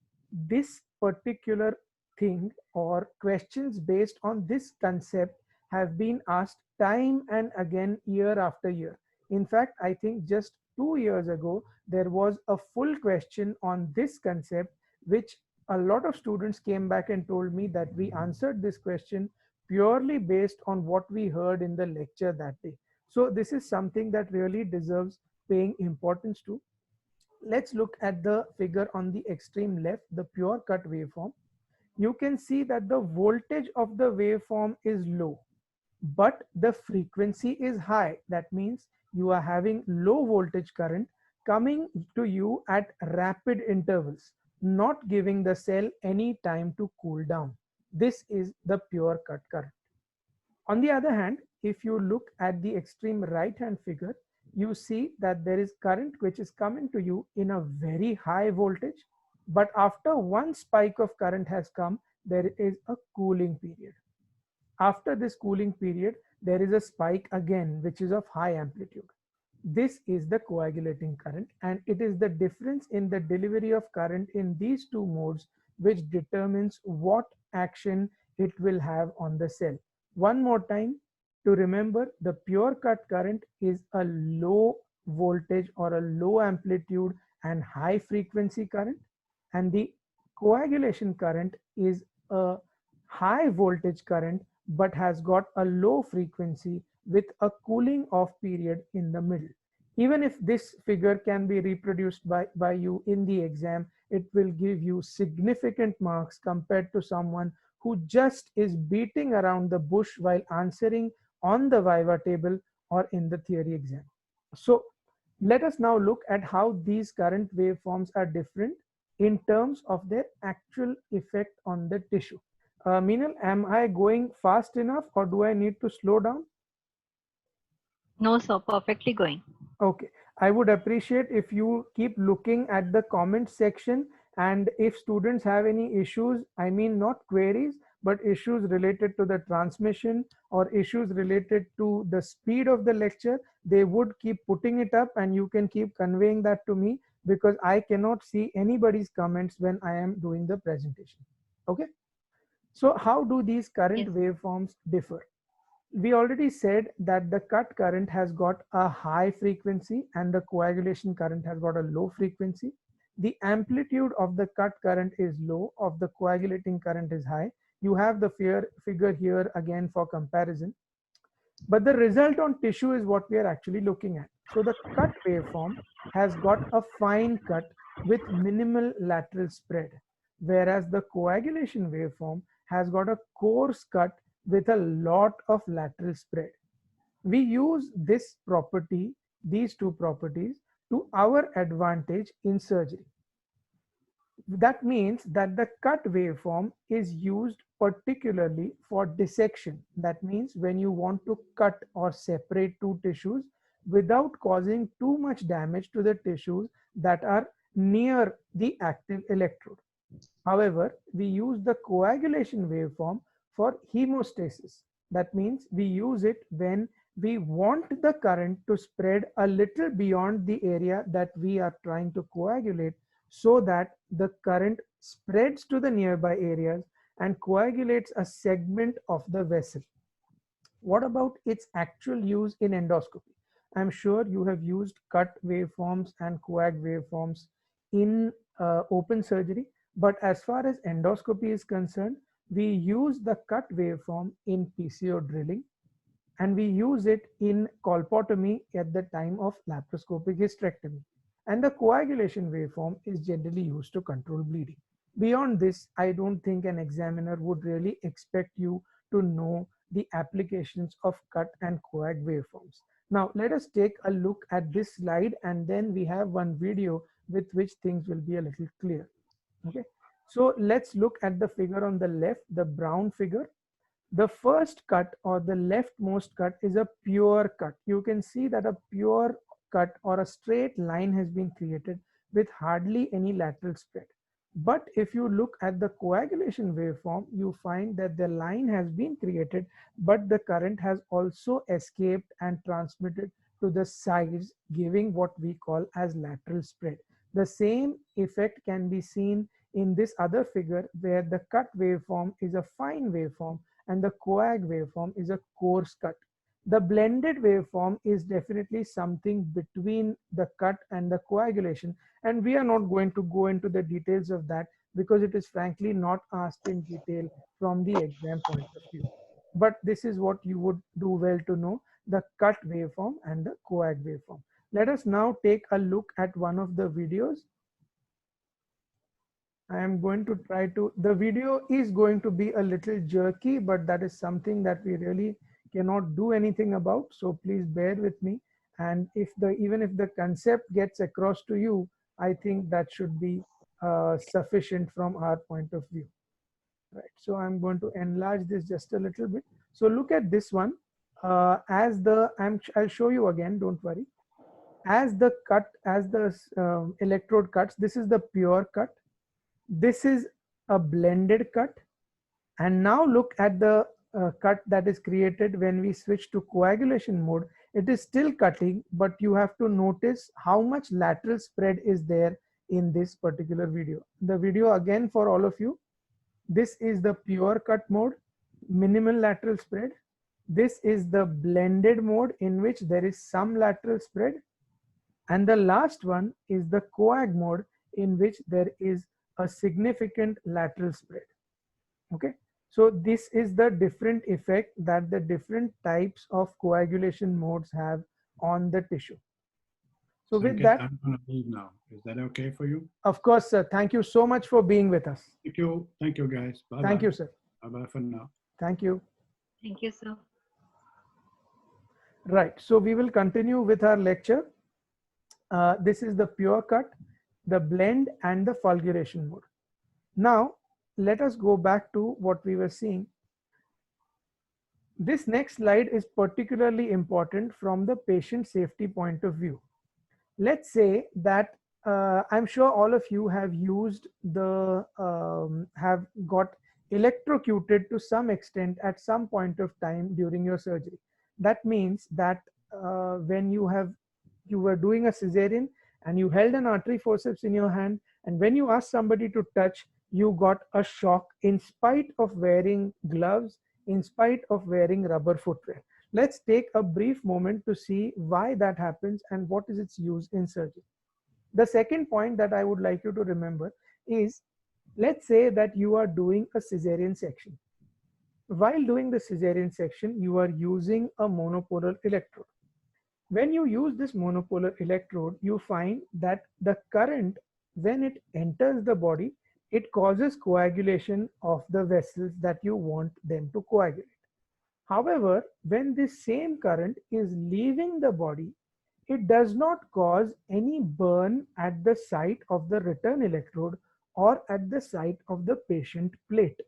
this particular thing or questions based on this concept have been asked time and again, year after year. In fact, I think just 2 years ago, there was a full question on this concept, which a lot of students came back and told me that we answered this question purely based on what we heard in the lecture that day. So this is something that really deserves paying importance to. Let's look at the figure on the extreme left, the pure cut waveform. You can see that the voltage of the waveform is low, but the frequency is high. That means you are having low voltage current coming to you at rapid intervals, not giving the cell any time to cool down. This is the pure cut current. On the other hand, if you look at the extreme right hand figure, you see that there is current which is coming to you in a very high voltage, but after one spike of current has come, there is a cooling period. After this cooling period, there is a spike again, which is of high amplitude. This is the coagulating current, and it is the difference in the delivery of current in these two modes which determines what action it will have on the cell. One more time to remember, the pure cut current is a low voltage or a low amplitude and high frequency current, and the coagulation current is a high voltage current but has got a low frequency with a cooling off period in the middle. Even if this figure can be reproduced by you in the exam, it will give you significant marks compared to someone who just is beating around the bush while answering on the Viva table or in the theory exam. So let us now look at how these current waveforms are different in terms of their actual effect on the tissue. Meenal, am I going fast enough or do I need to slow down? No, sir, perfectly going. Okay, I would appreciate if you keep looking at the comment section, and if students have any issues, I mean not queries, but issues related to the transmission or issues related to the speed of the lecture, they would keep putting it up and you can keep conveying that to me, because I cannot see anybody's comments when I am doing the presentation. Okay. So how do these current waveforms differ? We already said that the cut current has got a high frequency and the coagulation current has got a low frequency. The amplitude of the cut current is low, of the coagulating current is high. You have the figure here again for comparison. But the result on tissue is what we are actually looking at. So the cut waveform has got a fine cut with minimal lateral spread, whereas the coagulation waveform has got a coarse cut with a lot of lateral spread. We use this property, these two properties, to our advantage in surgery. That means that the cut waveform is used particularly for dissection. That means when you want to cut or separate two tissues without causing too much damage to the tissues that are near the active electrode. However, we use the coagulation waveform for hemostasis. That means we use it when we want the current to spread a little beyond the area that we are trying to coagulate, so that the current spreads to the nearby areas and coagulates a segment of the vessel. What about its actual use in endoscopy? I'm sure you have used cut waveforms and coag waveforms in open surgery, but as far as endoscopy is concerned, we use the cut waveform in PCO drilling, and we use it in colpotomy at the time of laparoscopic hysterectomy. And the coagulation waveform is generally used to control bleeding. Beyond this, I don't think an examiner would really expect you to know the applications of cut and coag waveforms. Now, let us take a look at this slide, and then we have one video with which things will be a little clear. Okay, so let's look at the figure on the left, the brown figure. The first cut, or the leftmost cut, is a pure cut. You can see that a pure cut or a straight line has been created with hardly any lateral spread. But if you look at the coagulation waveform, you find that the line has been created, but the current has also escaped and transmitted to the sides, giving what we call as lateral spread. The same effect can be seen in this other figure, where the cut waveform is a fine waveform and the coag waveform is a coarse cut. The blended waveform is definitely something between the cut and the coagulation, and we are not going to go into the details of that because it is frankly not asked in detail from the exam point of view. But this is what you would do well to know, the cut waveform and the coag waveform. Let us now take a look at one of the videos. I am going to try to, the video is going to be a little jerky, but that is something that we really cannot do anything about. So please bear with me. And if even if the concept gets across to you, I think that should be sufficient from our point of view. Right. So I'm going to enlarge this just a little bit. So look at this one. I'll show you again, don't worry. As the electrode cuts, this is the pure cut. This is a blended cut. And now look at the cut that is created when we switch to coagulation mode. It is still cutting, but you have to notice how much lateral spread is there in this particular video. The video again for all of you. This is the pure cut mode, minimal lateral spread. This is the blended mode in which there is some lateral spread. And the last one is the coag mode in which there is a significant lateral spread. Okay, so this is the different effect that the different types of coagulation modes have on the tissue. So with that, I'm going to leave now. Is that okay for you? Of course, sir. Thank you so much for being with us. Thank you. Thank you, guys. Bye. Thank you, sir. Bye-bye for now. Thank you. Thank you, sir. Right. So we will continue with our lecture. This is the pure cut, the blend, and the fulguration mode. Now, let us go back to what we were seeing. This next slide is particularly important from the patient safety point of view. Let's say that I'm sure all of you have used the, have got electrocuted to some extent at some point of time during your surgery. That means that when you were doing a cesarean and you held an artery forceps in your hand, and when you asked somebody to touch, you got a shock in spite of wearing gloves, in spite of wearing rubber footwear. Let's take a brief moment to see why that happens and what is its use in surgery. The second point that I would like you to remember is, let's say that you are doing a cesarean section. While doing the cesarean section, you are using a monopolar electrode. When you use this monopolar electrode, you find that the current, when it enters the body, it causes coagulation of the vessels that you want them to coagulate. However, when this same current is leaving the body, it does not cause any burn at the site of the return electrode or at the site of the patient plate.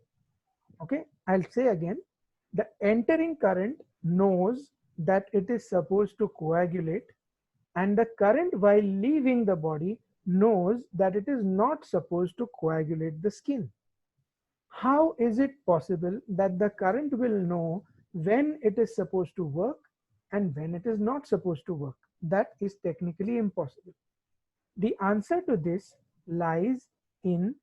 Okay, I'll say again, the entering current knows that it is supposed to coagulate, and the current while leaving the body knows that it is not supposed to coagulate the skin. How is it possible that the current will know when it is supposed to work and when it is not supposed to work. That is technically impossible. The answer to this lies in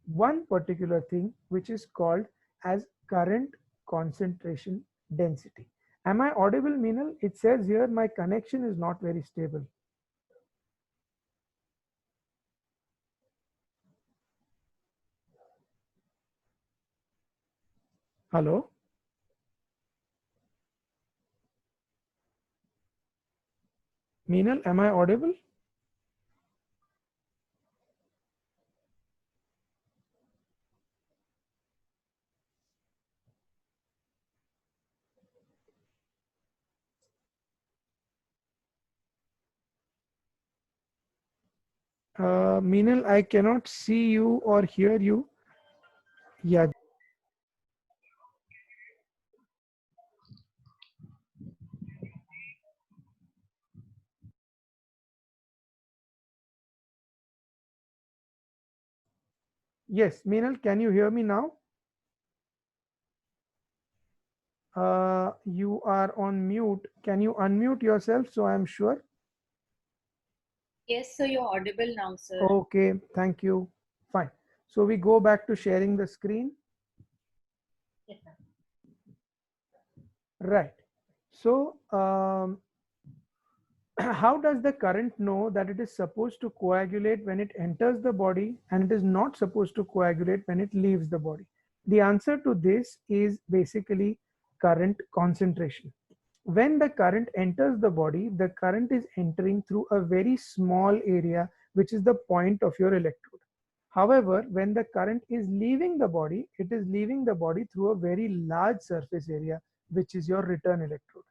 one particular thing which is called as current concentration density. Am I audible, Meenal? It says here my connection is not very stable. Hello? Meenal, am I audible? Meenal, I cannot see you or hear you. Yeah. Yes, Meenal, can you hear me now? You are on mute. Can you unmute yourself so I'm sure? Yes, sir, you're audible now, sir. Okay, thank you. Fine. So we go back to sharing the screen. Yes, sir. Right. So how does the current know that it is supposed to coagulate when it enters the body and it is not supposed to coagulate when it leaves the body? The answer to this is basically current concentration. When the current enters the body, the current is entering through a very small area, which is the point of your electrode. However, when the current is leaving the body, it is leaving the body through a very large surface area, which is your return electrode.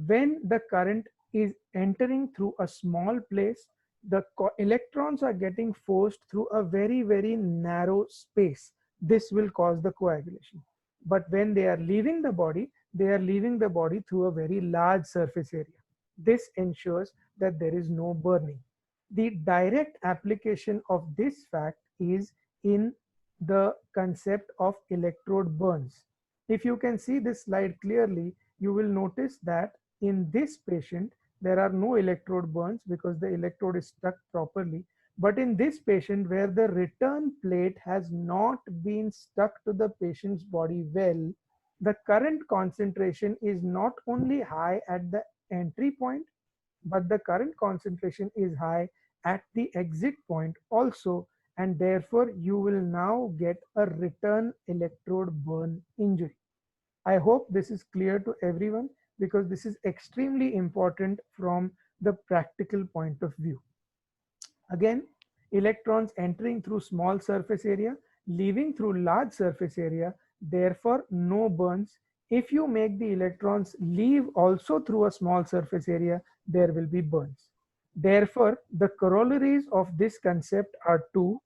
When the current is entering through a small place, the electrons are getting forced through a very, very narrow space. This will cause the coagulation. But when they are leaving the body, they are leaving the body through a very large surface area. This ensures that there is no burning. The direct application of this fact is in the concept of electrode burns. If you can see this slide clearly, you will notice that in this patient, there are no electrode burns because the electrode is stuck properly. But in this patient, where the return plate has not been stuck to the patient's body well, the current concentration is not only high at the entry point, but the current concentration is high at the exit point also, and therefore you will now get a return electrode burn injury. I hope this is clear to everyone because this is extremely important from the practical point of view. Again, electrons entering through small surface area, leaving through large surface area, therefore no burns. If you make the electrons leave also through a small surface area, there will be burns. Therefore, the corollaries of this concept are two.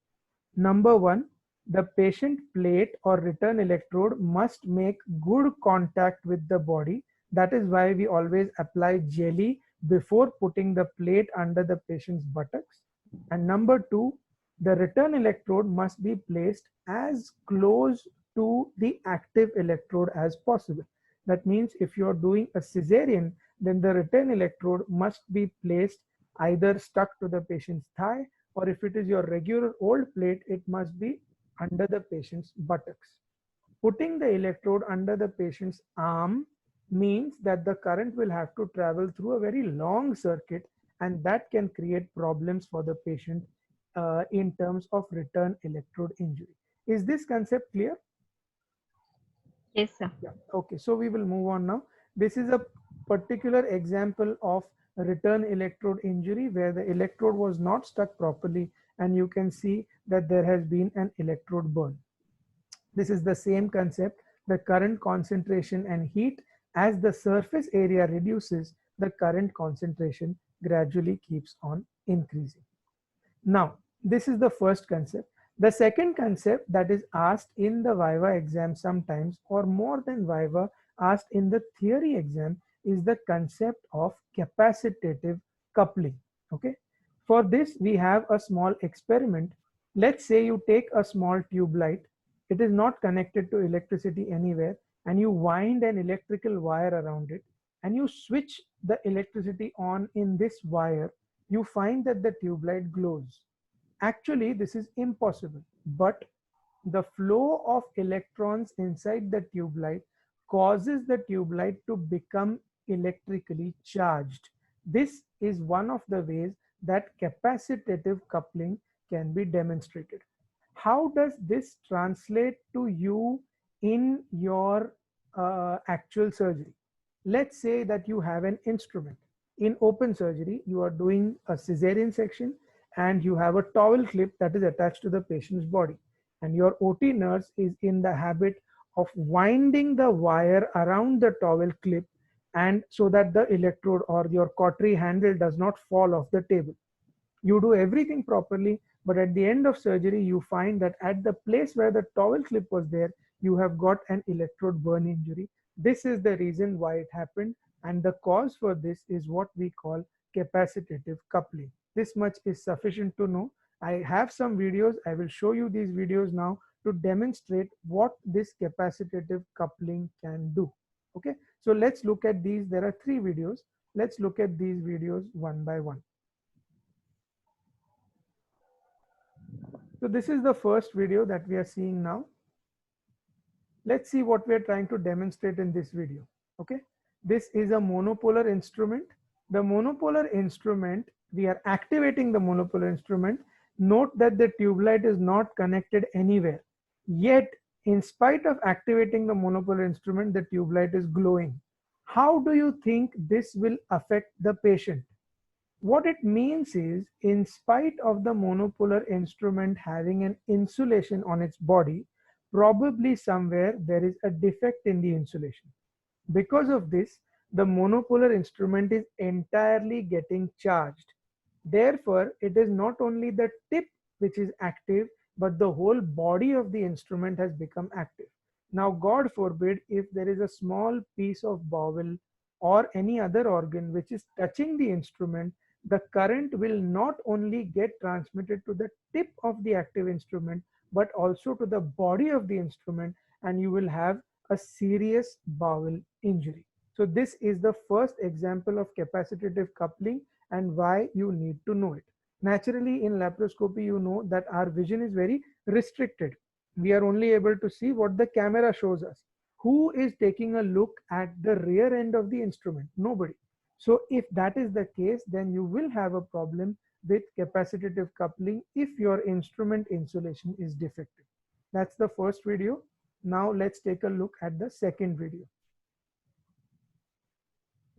Number one, the patient plate or return electrode must make good contact with the body. That is why we always apply jelly before putting the plate under the patient's buttocks. And number two, the return electrode must be placed as close to the active electrode as possible. That means if you're doing a cesarean, then the return electrode must be placed either stuck to the patient's thigh, or if it is your regular old plate, it must be under the patient's buttocks. Putting the electrode under the patient's arm means that the current will have to travel through a very long circuit, and that can create problems for the patient in terms of return electrode injury. Is this concept clear? Yes, sir. Yeah. Okay, so we will move on now. This is a particular example of return electrode injury where the electrode was not stuck properly, and you can see that there has been an electrode burn. This is the same concept. The current concentration and heat, as the surface area reduces, the current concentration gradually keeps on increasing. Now, this is the first concept. The second concept that is asked in the Viva exam sometimes, or more than Viva, asked in the theory exam, is the concept of capacitive coupling. Okay. For this, we have a small experiment. Let's say you take a small tube light. It is not connected to electricity anywhere. and you wind an electrical wire around it, and you switch the electricity on in this wire, you find that the tube light glows. Actually, this is impossible, but the flow of electrons inside the tube light causes the tube light to become electrically charged. This is one of the ways that capacitive coupling can be demonstrated. How does this translate to you in your actual surgery? Let's say that you have an instrument. In open surgery, you are doing a cesarean section and you have a towel clip that is attached to the patient's body. And your OT nurse is in the habit of winding the wire around the towel clip, and so that the electrode or your cautery handle does not fall off the table. You do everything properly, but at the end of surgery, you find that at the place where the towel clip was there, you have got an electrode burn injury. This is the reason why it happened, and the cause for this is what we call capacitive coupling. This much is sufficient to know. I have some videos. I will show you these videos now to demonstrate what this capacitive coupling can do. Okay, so let's look at these. There are 3 videos. Let's look at these videos one by one. So this is the first video that we are seeing now. Let's see what we are trying to demonstrate in this video. Okay, this is a monopolar instrument. The monopolar instrument, we are activating the monopolar instrument. Note that the tube light is not connected anywhere. Yet, in spite of activating the monopolar instrument, the tube light is glowing. How do you think this will affect the patient? What it means is, in spite of the monopolar instrument having an insulation on its body, probably somewhere there is a defect in the insulation. Because of this, the monopolar instrument is entirely getting charged. Therefore, it is not only the tip which is active, but the whole body of the instrument has become active. Now, God forbid, if there is a small piece of bowel or any other organ which is touching the instrument, the current will not only get transmitted to the tip of the active instrument, but also to the body of the instrument, and you will have a serious bowel injury. So this is the first example of capacitive coupling and why you need to know it. Naturally, in laparoscopy, you know that our vision is very restricted. We are only able to see what the camera shows us. Who is taking a look at the rear end of the instrument? Nobody. So if that is the case, then you will have a problem with capacitive coupling if your instrument insulation is defective. That's the first video. Now let's take a look at the second video.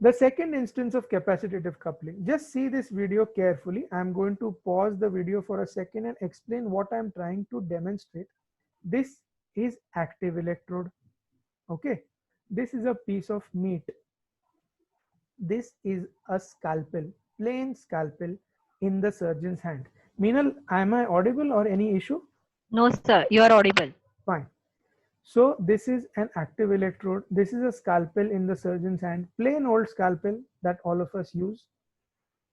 The second instance of capacitive coupling. Just see this video carefully. I'm going to pause the video for a second and explain what I'm trying to demonstrate. This is active electrode. Okay. This is a piece of meat. This is a scalpel, plain scalpel in the surgeon's hand. Meenal, am I audible or any issue? No, sir. You are audible. Fine. So this is an active electrode. This is a scalpel in the surgeon's hand, plain old scalpel that all of us use.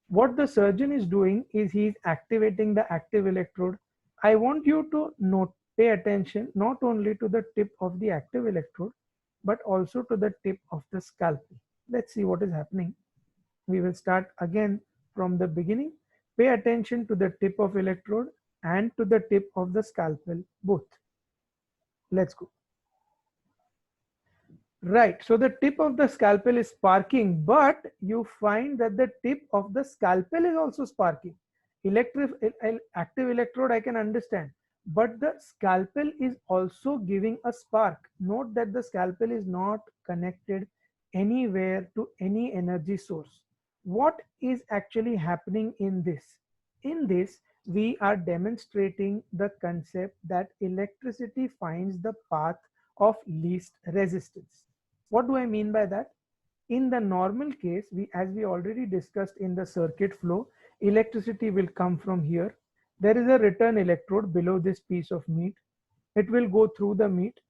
What the surgeon is doing is he is activating the active electrode. I want you to note, pay attention not only to the tip of the active electrode, but also to the tip of the scalpel. Let's see what is happening. We will start again from the beginning. Pay attention to the tip of electrode and to the tip of the scalpel, both. Let's go. Right, so the tip of the scalpel is sparking, but you find that the tip of the scalpel is also sparking. Active electrode I can understand, but the scalpel is also giving a spark. Note that the scalpel is not connected anywhere to any energy source. What is actually happening in this? In this, we are demonstrating the concept that electricity finds the path of least resistance. What do I mean by that? In the normal case, as we already discussed in the circuit flow, electricity will come from here. There is a return electrode below this piece of meat. It will go through the meat.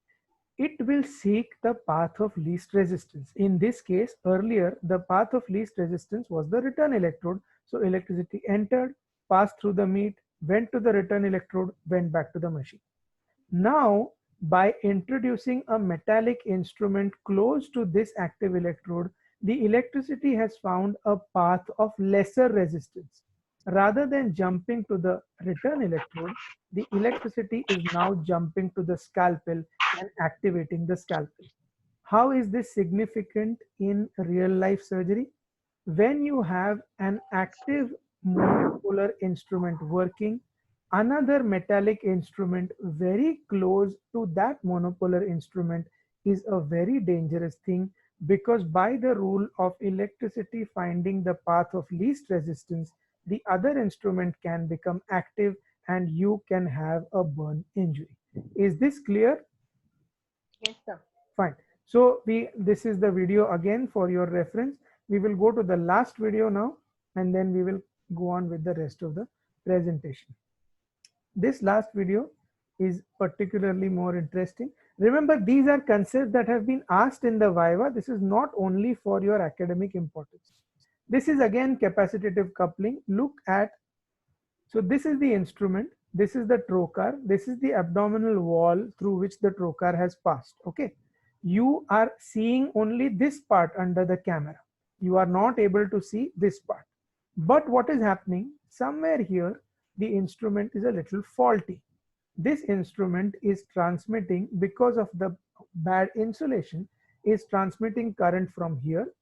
It will seek the path of least resistance. In this case, earlier, the path of least resistance was the return electrode. So electricity entered, passed through the meat, went to the return electrode, went back to the machine. Now, By introducing a metallic instrument close to this active electrode, the electricity has found a path of lesser resistance. Rather than jumping to the return electrode, the electricity is now jumping to the scalpel and activating the scalpel. How is this significant in real life surgery? When you have an active monopolar instrument working, another metallic instrument very close to that monopolar instrument is a very dangerous thing, because by the rule of electricity finding the path of least resistance, the other instrument can become active and you can have a burn injury. Is this clear? Yes, sir. Fine. So this is the video again for your reference. We will go to the last video now, and then we will go on with the rest of the presentation. This last video is particularly more interesting. Remember, these are concepts that have been asked in the Viva. This is not only for your academic importance. This is again capacitive coupling. Look at, so this is the instrument, this is the trocar, this is the abdominal wall through which the trocar has passed. Okay, you are seeing only this part under the camera. You are not able to see this part. But what is happening? Somewhere here, the instrument is a little faulty. This instrument is transmitting, because of the bad insulation, is transmitting current from here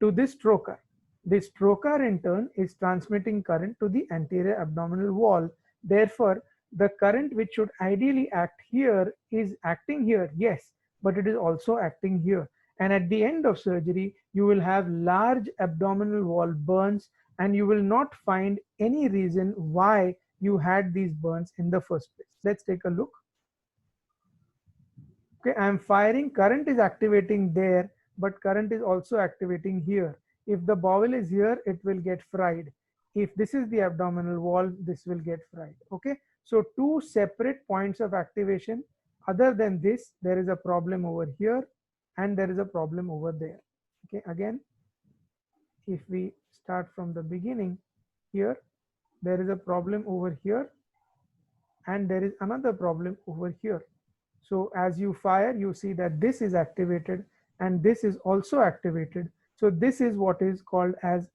to this trocar. This trocar in turn is transmitting current to the anterior abdominal wall. Therefore, the current which should ideally act here is acting here, yes, but it is also acting here. And at the end of surgery, you will have large abdominal wall burns, and you will not find any reason why you had these burns in the first place. Let's take a look. Okay, I am firing, current is activating there, but current is also activating here. If the bowel is here, it will get fried. If this is the abdominal wall, this will get fried. Okay, so two separate points of activation. Other than this, there is a problem over here and there is a problem over there. Okay, again, if we start from the beginning, here there is a problem over here and there is another problem over here. So as you fire, you see that this is activated and this is also activated. So this is what is called as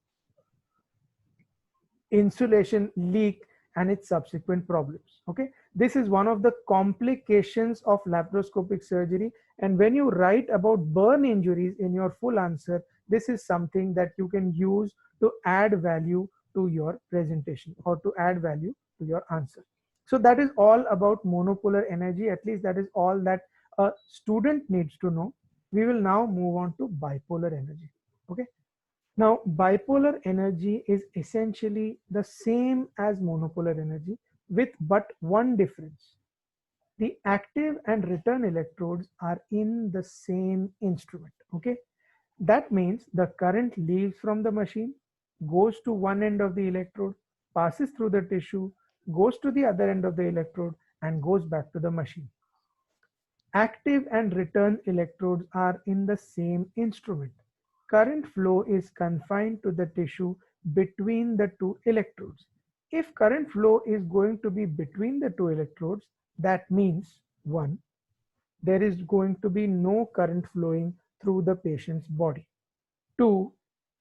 insulation leak and its subsequent problems. Okay, this is one of the complications of laparoscopic surgery. And when you write about burn injuries in your full answer, this is something that you can use to add value to your presentation or to add value to your answer. So that is all about monopolar energy. At least that is all that a student needs to know. We will now move on to bipolar energy. Okay. Now, bipolar energy is essentially the same as monopolar energy, with but one difference. The active and return electrodes are in the same instrument. Okay, that means the current leaves from the machine, goes to one end of the electrode, passes through the tissue, goes to the other end of the electrode, and goes back to the machine. Active and return electrodes are in the same instrument. Current flow is confined to the tissue between the two electrodes. If current flow is going to be between the two electrodes, that means 1, there is going to be no current flowing through the patient's body. 2,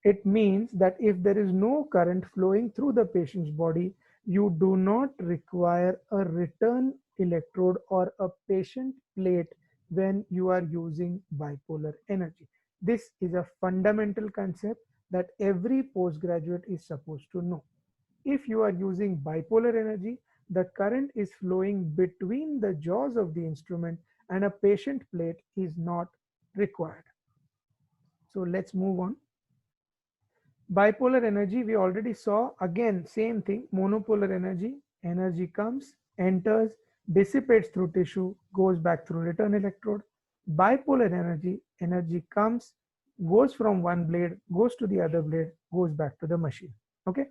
it means that if there is no current flowing through the patient's body, you do not require a return electrode or a patient plate when you are using bipolar energy. This is a fundamental concept that every postgraduate is supposed to know. If you are using bipolar energy, the current is flowing between the jaws of the instrument and a patient plate is not required. So let's move on. Bipolar energy, we already saw. Again, same thing. Monopolar energy, energy comes, enters, dissipates through tissue, goes back through return electrode. Bipolar energy, energy comes, goes from one blade, goes to the other blade, goes back to the machine. Okay.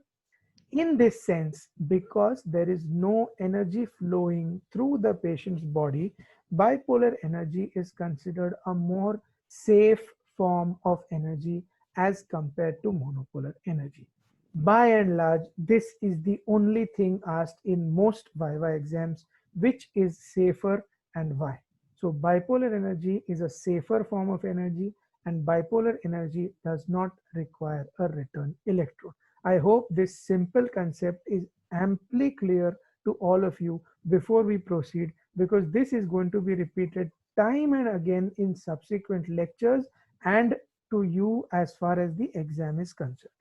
In this sense, because there is no energy flowing through the patient's body, bipolar energy is considered a more safe form of energy as compared to monopolar energy. By and large, this is the only thing asked in most Viva exams, which is safer and why. So bipolar energy is a safer form of energy, and bipolar energy does not require a return electrode. I hope this simple concept is amply clear to all of you before we proceed, because this is going to be repeated time and again in subsequent lectures and to you as far as the exam is concerned.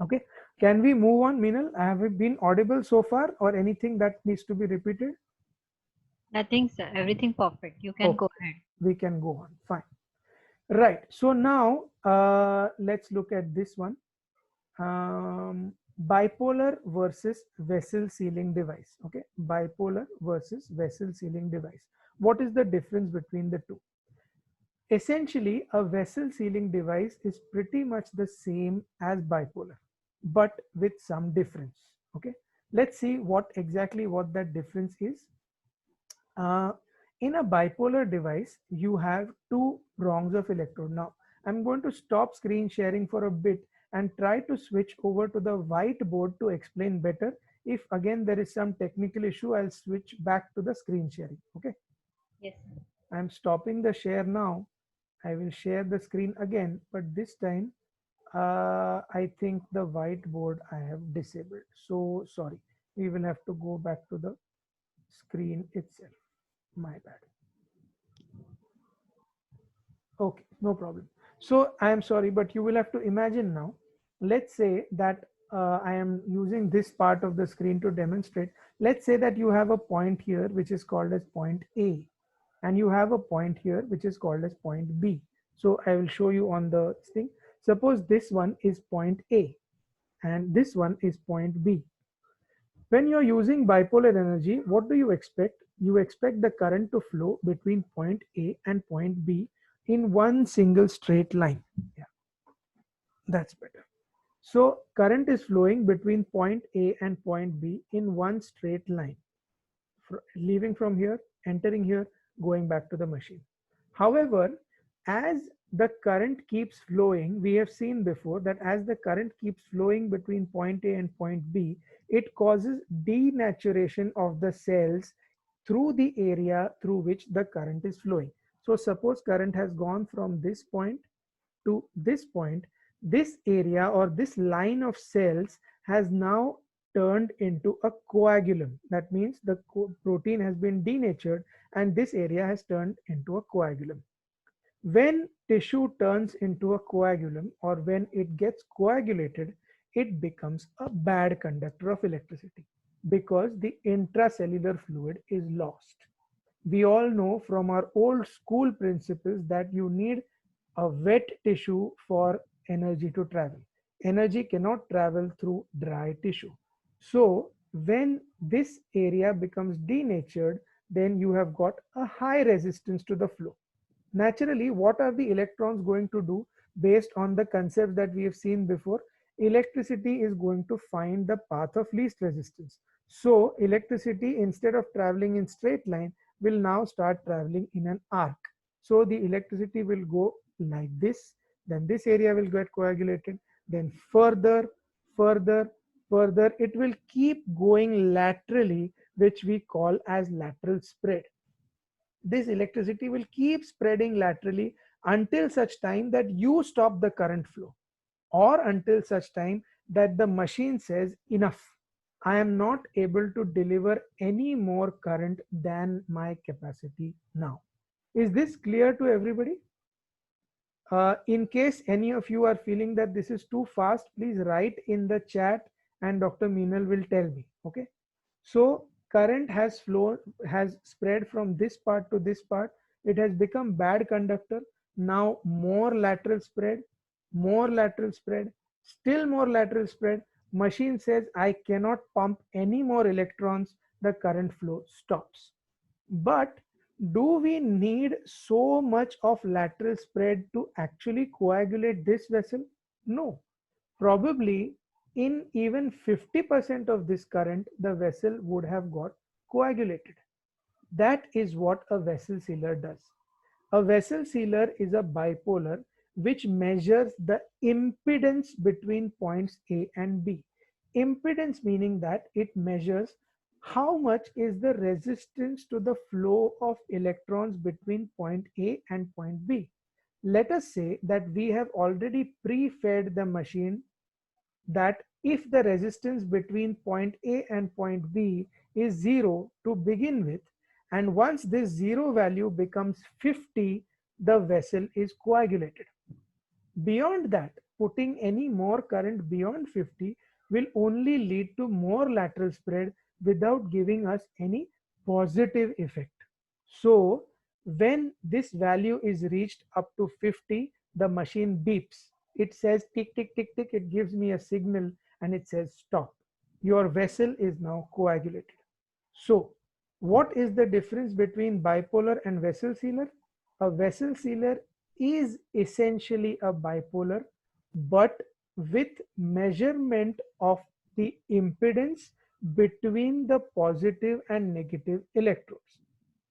Okay, can we move on, Minal? Have we been audible so far, or anything that needs to be repeated? Nothing, sir. Everything perfect. You can Okay, go ahead. we can go on. Fine. Right. So now let's look at this one. Bipolar versus vessel sealing device. Okay, bipolar versus vessel sealing device. What is the difference between the two? Essentially, a vessel sealing device is pretty much the same as bipolar, but with some difference. Okay, let's see what that difference is. Uh, in a bipolar device, you have two prongs of electrode. Now, I'm going to stop screen sharing for a bit and try to switch over to the whiteboard to explain better. If again there is some technical issue, I'll switch back to the screen sharing. Okay, Yes, sir. I'm stopping the share now. I will share the screen again, but this time I think the whiteboard I have disabled. So sorry, we will have to go back to the screen itself. My bad. Okay, no problem. So I am sorry, but you will have to imagine now. Let's say that I am using this part of the screen to demonstrate. Let's say that you have a point here, which is called as point A, and you have a point here, which is called as point B. So I will show you on the thing. Suppose this one is point A, and this one is point B. When you're using bipolar energy, what do you expect? You expect the current to flow between point A and point B in one single straight line. Yeah, that's better. So current is flowing between point A and point B in one straight line, leaving from here, entering here, going back to the machine. However, as the current keeps flowing, we have seen before that as the current keeps flowing between point A and point B, it causes denaturation of the cells through the area through which the current is flowing. So suppose current has gone from this point to this point, this area or this line of cells has now turned into a coagulum. That means the protein has been denatured and this area has turned into a coagulum. When tissue turns into a coagulum or when it gets coagulated, it becomes a bad conductor of electricity because the intracellular fluid is lost. We all know from our old school principles that you need a wet tissue for energy to travel. Energy cannot travel through dry tissue. So when this area becomes denatured, then you have got a high resistance to the flow. Naturally, what are the electrons going to do based on the concept that we have seen before? Electricity is going to find the path of least resistance. So electricity, instead of traveling in straight line, will now start traveling in an arc. So the electricity will go like this, then this area will get coagulated, then further, it will keep going laterally, which we call as lateral spread. This electricity will keep spreading laterally until such time that you stop the current flow, or until such time that the machine says enough. I am not able to deliver any more current than my capacity now. Is this clear to everybody? In case any of you are feeling that this is too fast, please write in the chat and Dr. Meenal will tell me. Okay. So current has spread from this part to this part. It has become bad conductor. Now more lateral spread, still more lateral spread. Machine says I cannot pump any more electrons. The current flow stops. But do we need so much of lateral spread to actually coagulate this vessel? No. Probably in even 50% of this current, the vessel would have got coagulated. That is what a vessel sealer does. A vessel sealer is a bipolar which measures the impedance between points A and B. Impedance meaning that it measures How much is the resistance to the flow of electrons between point A and point B? Let us say that we have already pre-fed the machine that if the resistance between point A and point B is 0 to begin with, and once this 0 value becomes 50, the vessel is coagulated. Beyond that, putting any more current beyond 50 will only lead to more lateral spread without giving us any positive effect. So when this value is reached up to 50, the machine beeps. It says tick, tick, tick, tick. It gives me a signal and it says stop. Your vessel is now coagulated. So what is the difference between bipolar and vessel sealer? A vessel sealer is essentially a bipolar, but with measurement of the impedance between the positive and negative electrodes.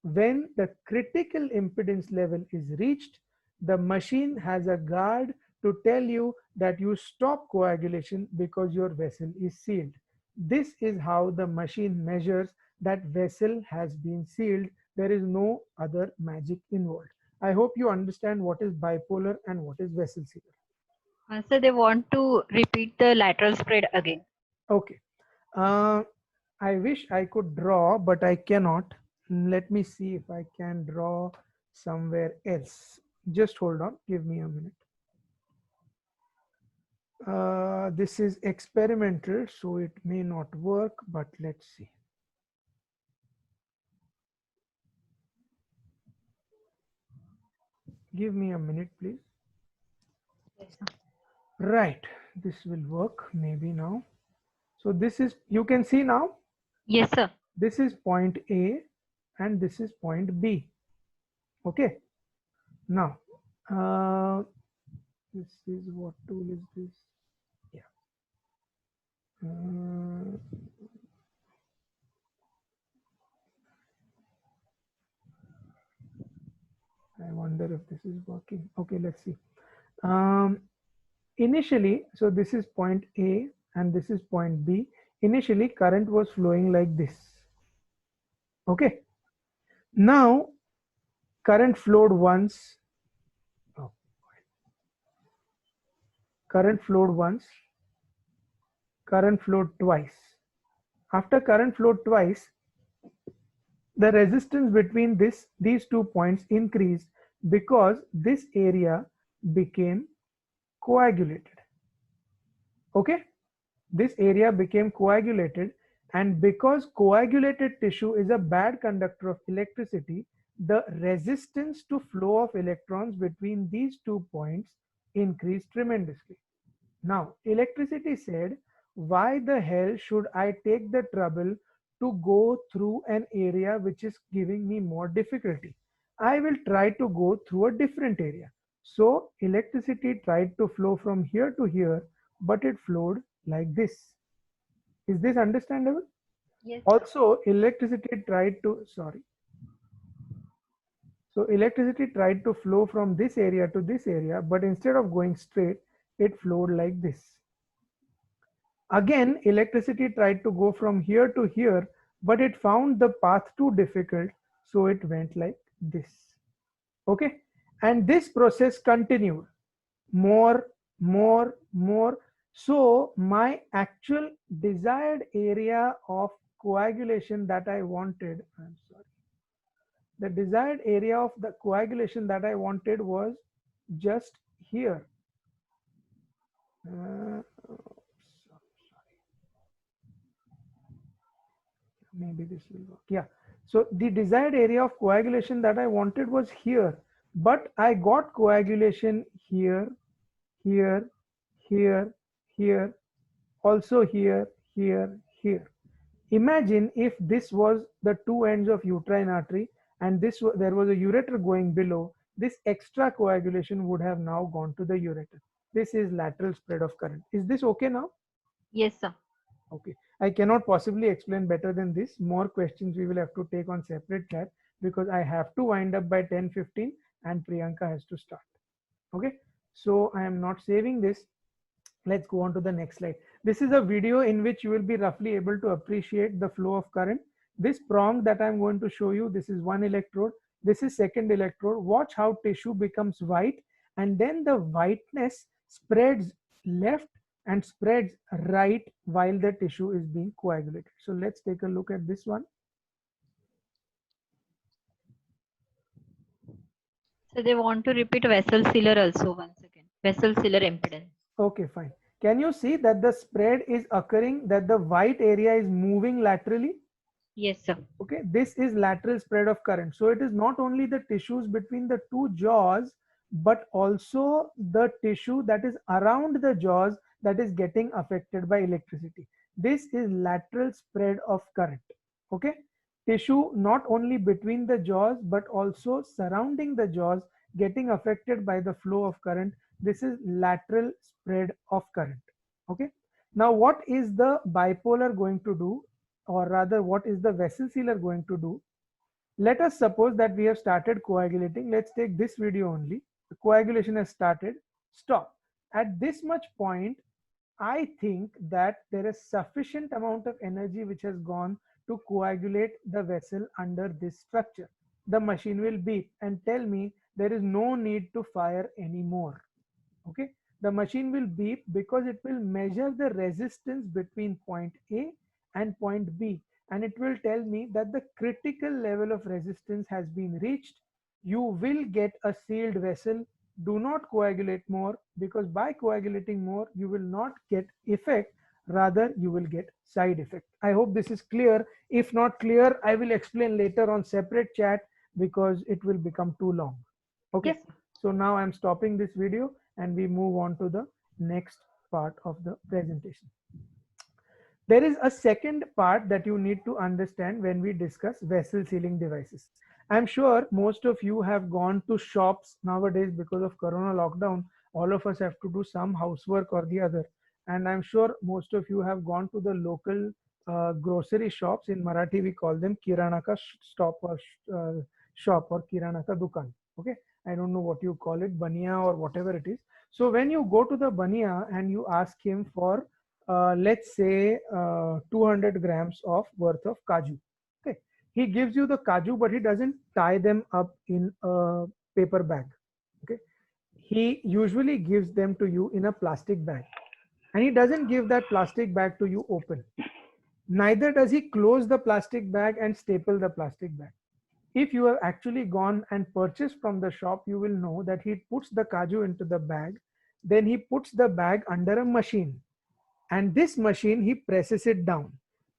When the critical impedance level is reached, the machine has a guard to tell you that you stop coagulation because your vessel is sealed. This is how the machine measures that vessel has been sealed. There is no other magic involved. I hope you understand what is bipolar and what is vessel sealer. So they want to repeat the lateral spread again. Okay. I wish I could draw, but I cannot. Let me see if I can draw somewhere else. Just hold on. Give me a minute. This is experimental, so it may not work, but let's see. Give me a minute, please. Right, this will work maybe now. So this is, you can see now, Yes, sir. this is point A and this is point B. Okay. Now, this is, what tool is this? Yeah. I wonder if this is working. Okay, let's see. Initially, so this is point A and this is point B. Initially, current was flowing like this. Okay. Now, current flowed once. Oh. Current flowed once. Current flowed twice. After current flowed twice, the resistance between these 2 points increased because this area became coagulated. Okay, this area became coagulated, and because coagulated tissue is a bad conductor of electricity, the resistance to flow of electrons between these 2 points increased tremendously. Now, electricity said, why the hell should I take the trouble to go through an area which is giving me more difficulty? I will try to go through a different area. So electricity tried to flow from here to here, but it flowed like this. Is this understandable? Yes. Also, electricity tried to, sorry. So electricity tried to flow from this area to this area, but instead of going straight, it flowed like this. Again, electricity tried to go from here to here, but it found the path too difficult, so it went like this. Okay, and this process continued more. So my actual desired area of coagulation that I wanted, I'm sorry, the desired area of the coagulation that I wanted was just here. Maybe this will work. Yeah. So the desired area of coagulation that I wanted was here, but I got coagulation here, here, here, here, also here, here, here. Imagine if this was the 2 ends of uterine artery and there was a ureter going below, this extra coagulation would have now gone to the ureter. This is lateral spread of current. Is this okay now? Yes, sir. Okay, I cannot possibly explain better than this. More questions we will have to take on separate chat because I have to wind up by 10:15 and Priyanka has to start. Okay, so I am not saving this. Let's go on to the next slide. This is a video in which you will be roughly able to appreciate the flow of current. This prong that I'm going to show you, this is one electrode, this is second electrode. Watch how tissue becomes white, and then the whiteness spreads left and spreads right while the tissue is being coagulated. So let's take a look at this one. So they want to repeat vessel sealer also once again. Vessel sealer impedance. Okay, fine. Can you see that the spread is occurring, that the white area is moving laterally? Yes, sir. Okay, this is lateral spread of current. So it is not only the tissues between the two jaws, but also the tissue that is around the jaws that is getting affected by electricity. This is lateral spread of current. Okay, tissue not only between the jaws, but also surrounding the jaws getting affected by the flow of current. This is lateral spread of current. Okay, now what is the bipolar going to do, or rather what is the vessel sealer going to do? Let us suppose that we have started coagulating. Let's take this video only. The coagulation has started. Stop. At this much point, I think that there is sufficient amount of energy which has gone to coagulate the vessel under this structure. The machine will beep and tell me there is no need to fire anymore. Okay, the machine will beep because it will measure the resistance between point A and point B, and it will tell me that the critical level of resistance has been reached. You will get a sealed vessel. Do not coagulate more, because by coagulating more you will not get effect, rather you will get side effect. I hope this is clear. If not clear, I will explain later on separate chat because it will become too long. Okay, Yes, sir. so now I'm stopping this video and we move on to the next part of the presentation. There is a second part that you need to understand when we discuss vessel sealing devices. I'm sure most of you have gone to shops nowadays. Because of Corona lockdown, all of us have to do some housework or the other. And I'm sure most of you have gone to the local grocery shops. In Marathi, we call them Kirana ka stop or shop, or Kirana ka dukan. Okay, I don't know what you call it, baniya or whatever it is. So when you go to the baniya and you ask him for let's say 200 grams of worth of kaju. Okay, he gives you the kaju, but he doesn't tie them up in a paper bag. Okay, he usually gives them to you in a plastic bag, and he doesn't give that plastic bag to you open. Neither does he close the plastic bag and staple the plastic bag. If you have actually gone and purchased from the shop, you will know that he puts the kaju into the bag, then he puts the bag under a machine, and this machine he presses it down.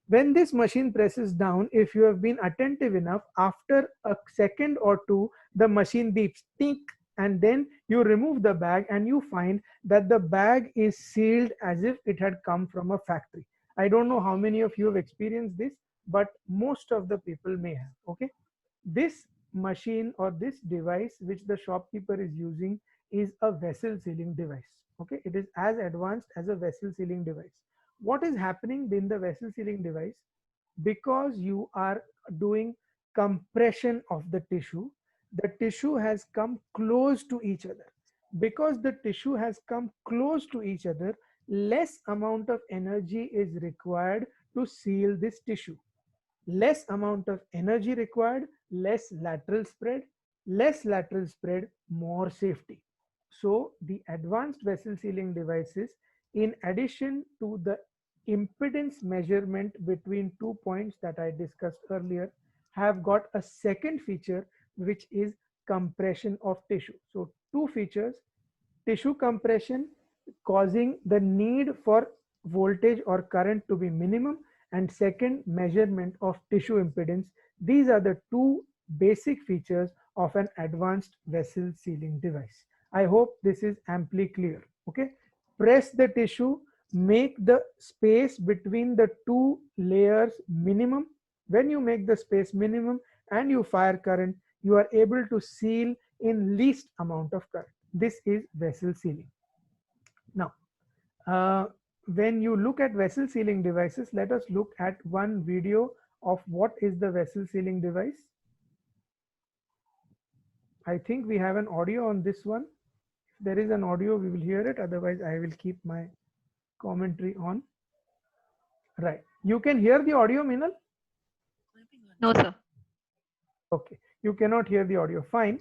When this machine presses down, if you have been attentive enough, after a second or two the machine beeps tink, and then you remove the bag and you find that the bag is sealed as if it had come from a factory. I don't know how many of you have experienced this, but most of the people may have. Okay, this machine or this device which the shopkeeper is using is a vessel sealing device. Okay, it is as advanced as a vessel sealing device. What is happening in the vessel sealing device? Because you are doing compression of the tissue has come close to each other. Because the tissue has come close to each other, less amount of energy is required to seal this tissue. Less amount of energy required, less lateral spread, more safety. So the advanced vessel sealing devices, in addition to the impedance measurement between 2 points that I discussed earlier, have got a second feature, which is compression of tissue. So two features: tissue compression, causing the need for voltage or current to be minimum, and second, measurement of tissue impedance. These are the two basic features of an advanced vessel sealing device. I hope this is amply clear. Okay, press the tissue, make the space between the two layers minimum. When you make the space minimum and you fire current, you are able to seal in least amount of current. This is vessel sealing. Now, when you look at vessel sealing devices, let us look at one video of what is the vessel sealing device. I think we have an audio on this one. If there is an audio, we will hear it. Otherwise, I will keep my commentary on. Right. You can hear the audio, Minal? No, sir. Okay. You cannot hear the audio. Fine.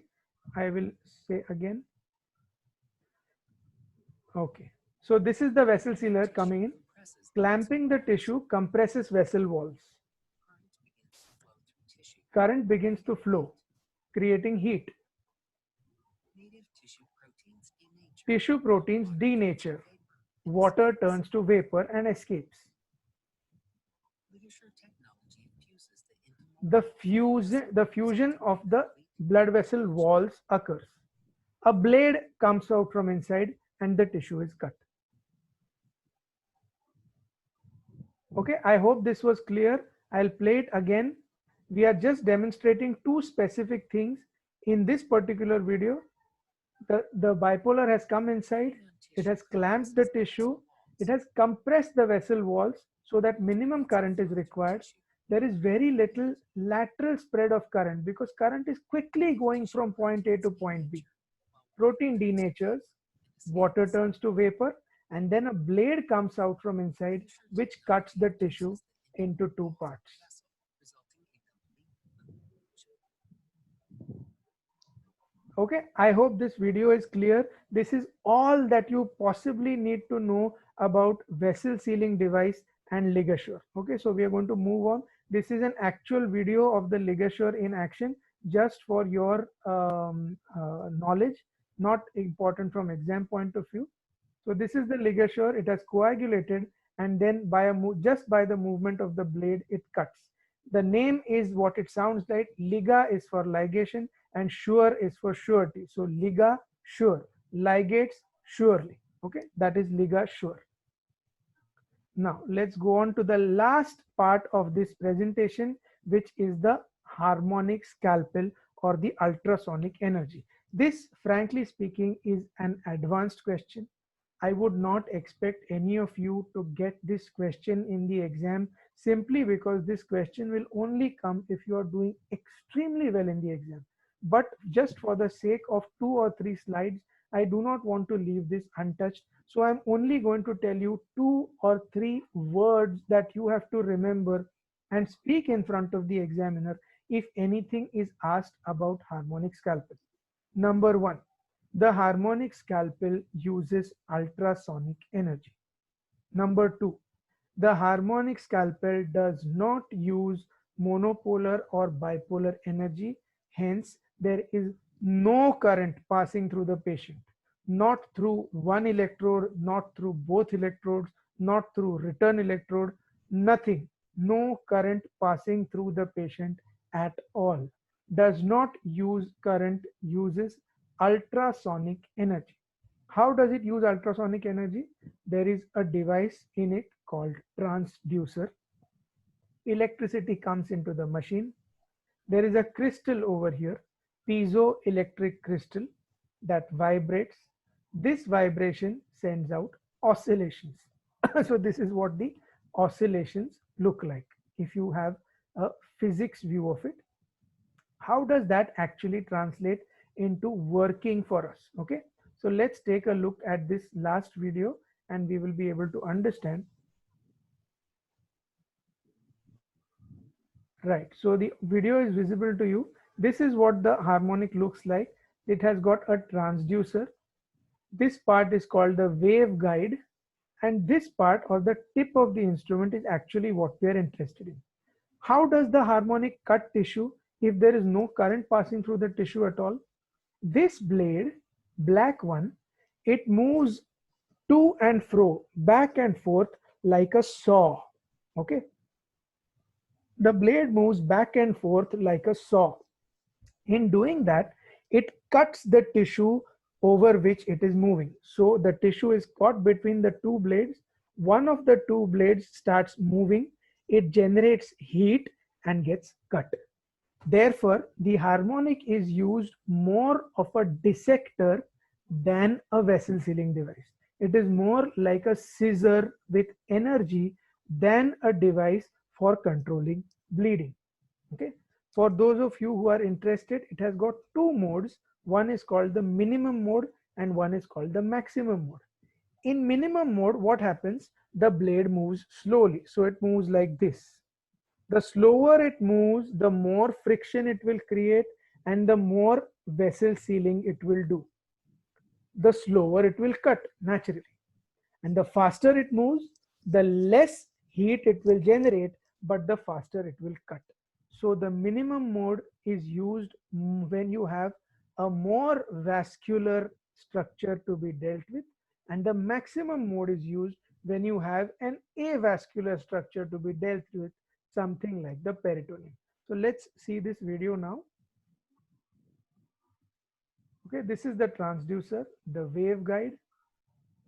I will say again. Okay. So this is the vessel sealer coming in. Clamping the tissue compresses vessel walls. Current begins to flow, creating heat. Tissue proteins denature. Water turns to vapor and escapes. The fusion of the blood vessel walls occurs. A blade comes out from inside and the tissue is cut. Okay, I hope this was clear. I'll play it again. We are just demonstrating two specific things in this particular video. The bipolar has come inside, it has clamped the tissue, it has compressed the vessel walls so that minimum current is required. There is very little lateral spread of current because current is quickly going from point A to point B. Protein denatures, water turns to vapor, and then a blade comes out from inside which cuts the tissue into two parts. Okay, I hope this video is clear. This is all that you possibly need to know about vessel sealing device and LigaSure. Okay, so we are going to move on. This is an actual video of the LigaSure in action, just for your knowledge, not important from exam point of view. So this is the LigaSure. It has coagulated, and then just by the movement of the blade, it cuts. The name is what it sounds like. Liga is for ligation and sure is for surety. So Liga sure, ligates surely. Okay, that is Liga sure. Now let's go on to the last part of this presentation, which is the harmonic scalpel or the ultrasonic energy. This, frankly speaking, is an advanced question. I would not expect any of you to get this question in the exam, simply because this question will only come if you are doing extremely well in the exam. But just for the sake of 2 or 3 slides, I do not want to leave this untouched. So I'm only going to tell you 2 or 3 words that you have to remember and speak in front of the examiner if anything is asked about harmonic scalpel. Number 1. The harmonic scalpel uses ultrasonic energy. Number 2, the harmonic scalpel does not use monopolar or bipolar energy. Hence, there is no current passing through the patient, not through one electrode, not through both electrodes, not through return electrode, nothing. No current passing through the patient at all. Does not use current, uses ultrasonic energy. How does it use ultrasonic energy? There is a device in it called transducer. Electricity comes into the machine. There is a crystal over here, piezoelectric crystal, that vibrates. This vibration sends out oscillations. So this is what the oscillations look like if you have a physics view of it. How does that actually translate into working for us? Okay, so let's take a look at this last video and we will be able to understand. Right, so the video is visible to you. This is what the harmonic looks like. It has got a transducer. This part is called the waveguide, and this part or the tip of the instrument is actually what we are interested in. How does the harmonic cut tissue if there is no current passing through the tissue at all? This blade, black one, it moves to and fro, back and forth like a saw. Okay, the blade moves back and forth like a saw. In doing that, it cuts the tissue over which it is moving. So the tissue is caught between the two blades. One of the two blades starts moving, it generates heat and gets cut. Therefore, the harmonic is used more of a dissector than a vessel sealing device. It is more like a scissor with energy than a device for controlling bleeding. Okay. For those of you who are interested, it has got 2 modes. One is called the minimum mode and one is called the maximum mode. In minimum mode, what happens? the blade moves slowly. So it moves like this. The slower it moves, the more friction it will create and the more vessel sealing it will do. The slower it will cut naturally. And the faster it moves, the less heat it will generate, but the faster it will cut. So the minimum mode is used when you have a more vascular structure to be dealt with, and the maximum mode is used when you have an avascular structure to be dealt with, something like the peritoneum. So let's see this video now. Okay, this is the transducer, the waveguide,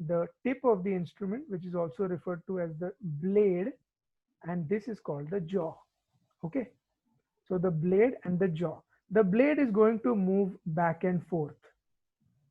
the tip of the instrument, which is also referred to as the blade, and this is called the jaw. Okay, so the blade and the jaw. The blade is going to move back and forth.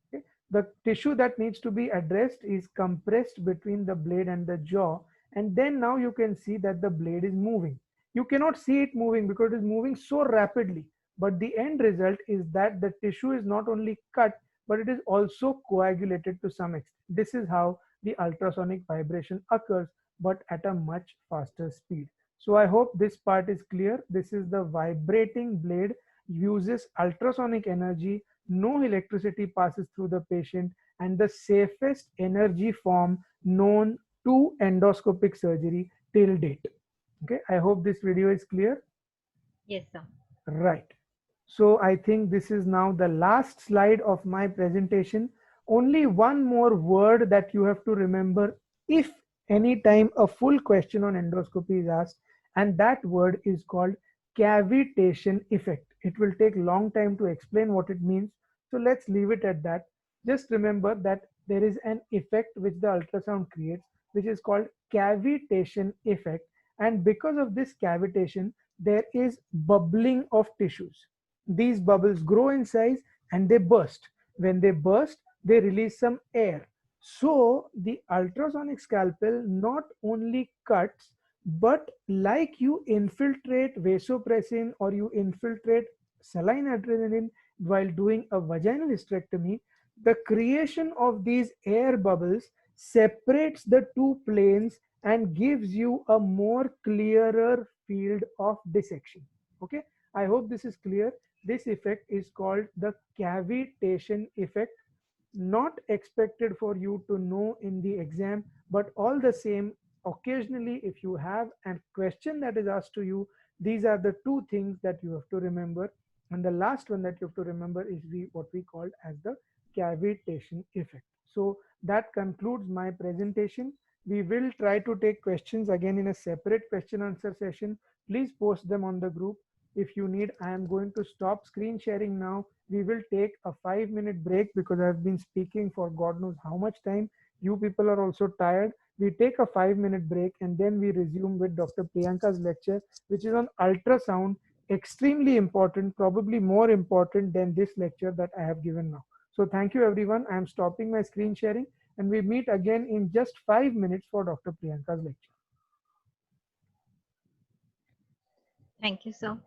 Okay? The tissue that needs to be addressed is compressed between the blade and the jaw, and then now you can see that the blade is moving. You cannot see it moving because it is moving so rapidly, but the end result is that the tissue is not only cut, but it is also coagulated to some extent. This is how the ultrasonic vibration occurs, but at a much faster speed. So I hope this part is clear. This is the vibrating blade, uses ultrasonic energy, no electricity passes through the patient, and the safest energy form known to endoscopic surgery till date. Okay, I hope this video is clear. Yes, sir. Right. So I think this is now the last slide of my presentation. Only one more word that you have to remember if anytime a full question on endoscopy is asked, and that word is called cavitation effect. It will take long time to explain what it means. So let's leave it at that. Just remember that there is an effect which the ultrasound creates, which is called cavitation effect. And because of this cavitation, there is bubbling of tissues. These bubbles grow in size and they burst. When they burst, they release some air. So the ultrasonic scalpel not only cuts, but like you infiltrate vasopressin or you infiltrate saline adrenaline while doing a vaginal hysterectomy, the creation of these air bubbles separates the two planes and gives you a more clearer field of dissection. Okay, I hope this is clear. This effect is called the cavitation effect. Not expected for you to know in the exam, but all the same, occasionally if you have a question that is asked to you, these are the two things that you have to remember. And the last one that you have to remember is what we called as the cavitation effect. So that concludes my presentation. We will try to take questions again in a separate question answer session. Please post them on the group. If you need, I am going to stop screen sharing now. We will take a 5-minute break because I've been speaking for God knows how much time. You people are also tired. We take a 5-minute break and then we resume with Dr. Priyanka's lecture, which is on ultrasound. Extremely important, probably more important than this lecture that I have given now. So thank you everyone. I am stopping my screen sharing and we meet again in just 5 minutes for Dr. Priyanka's lecture. Thank you, sir.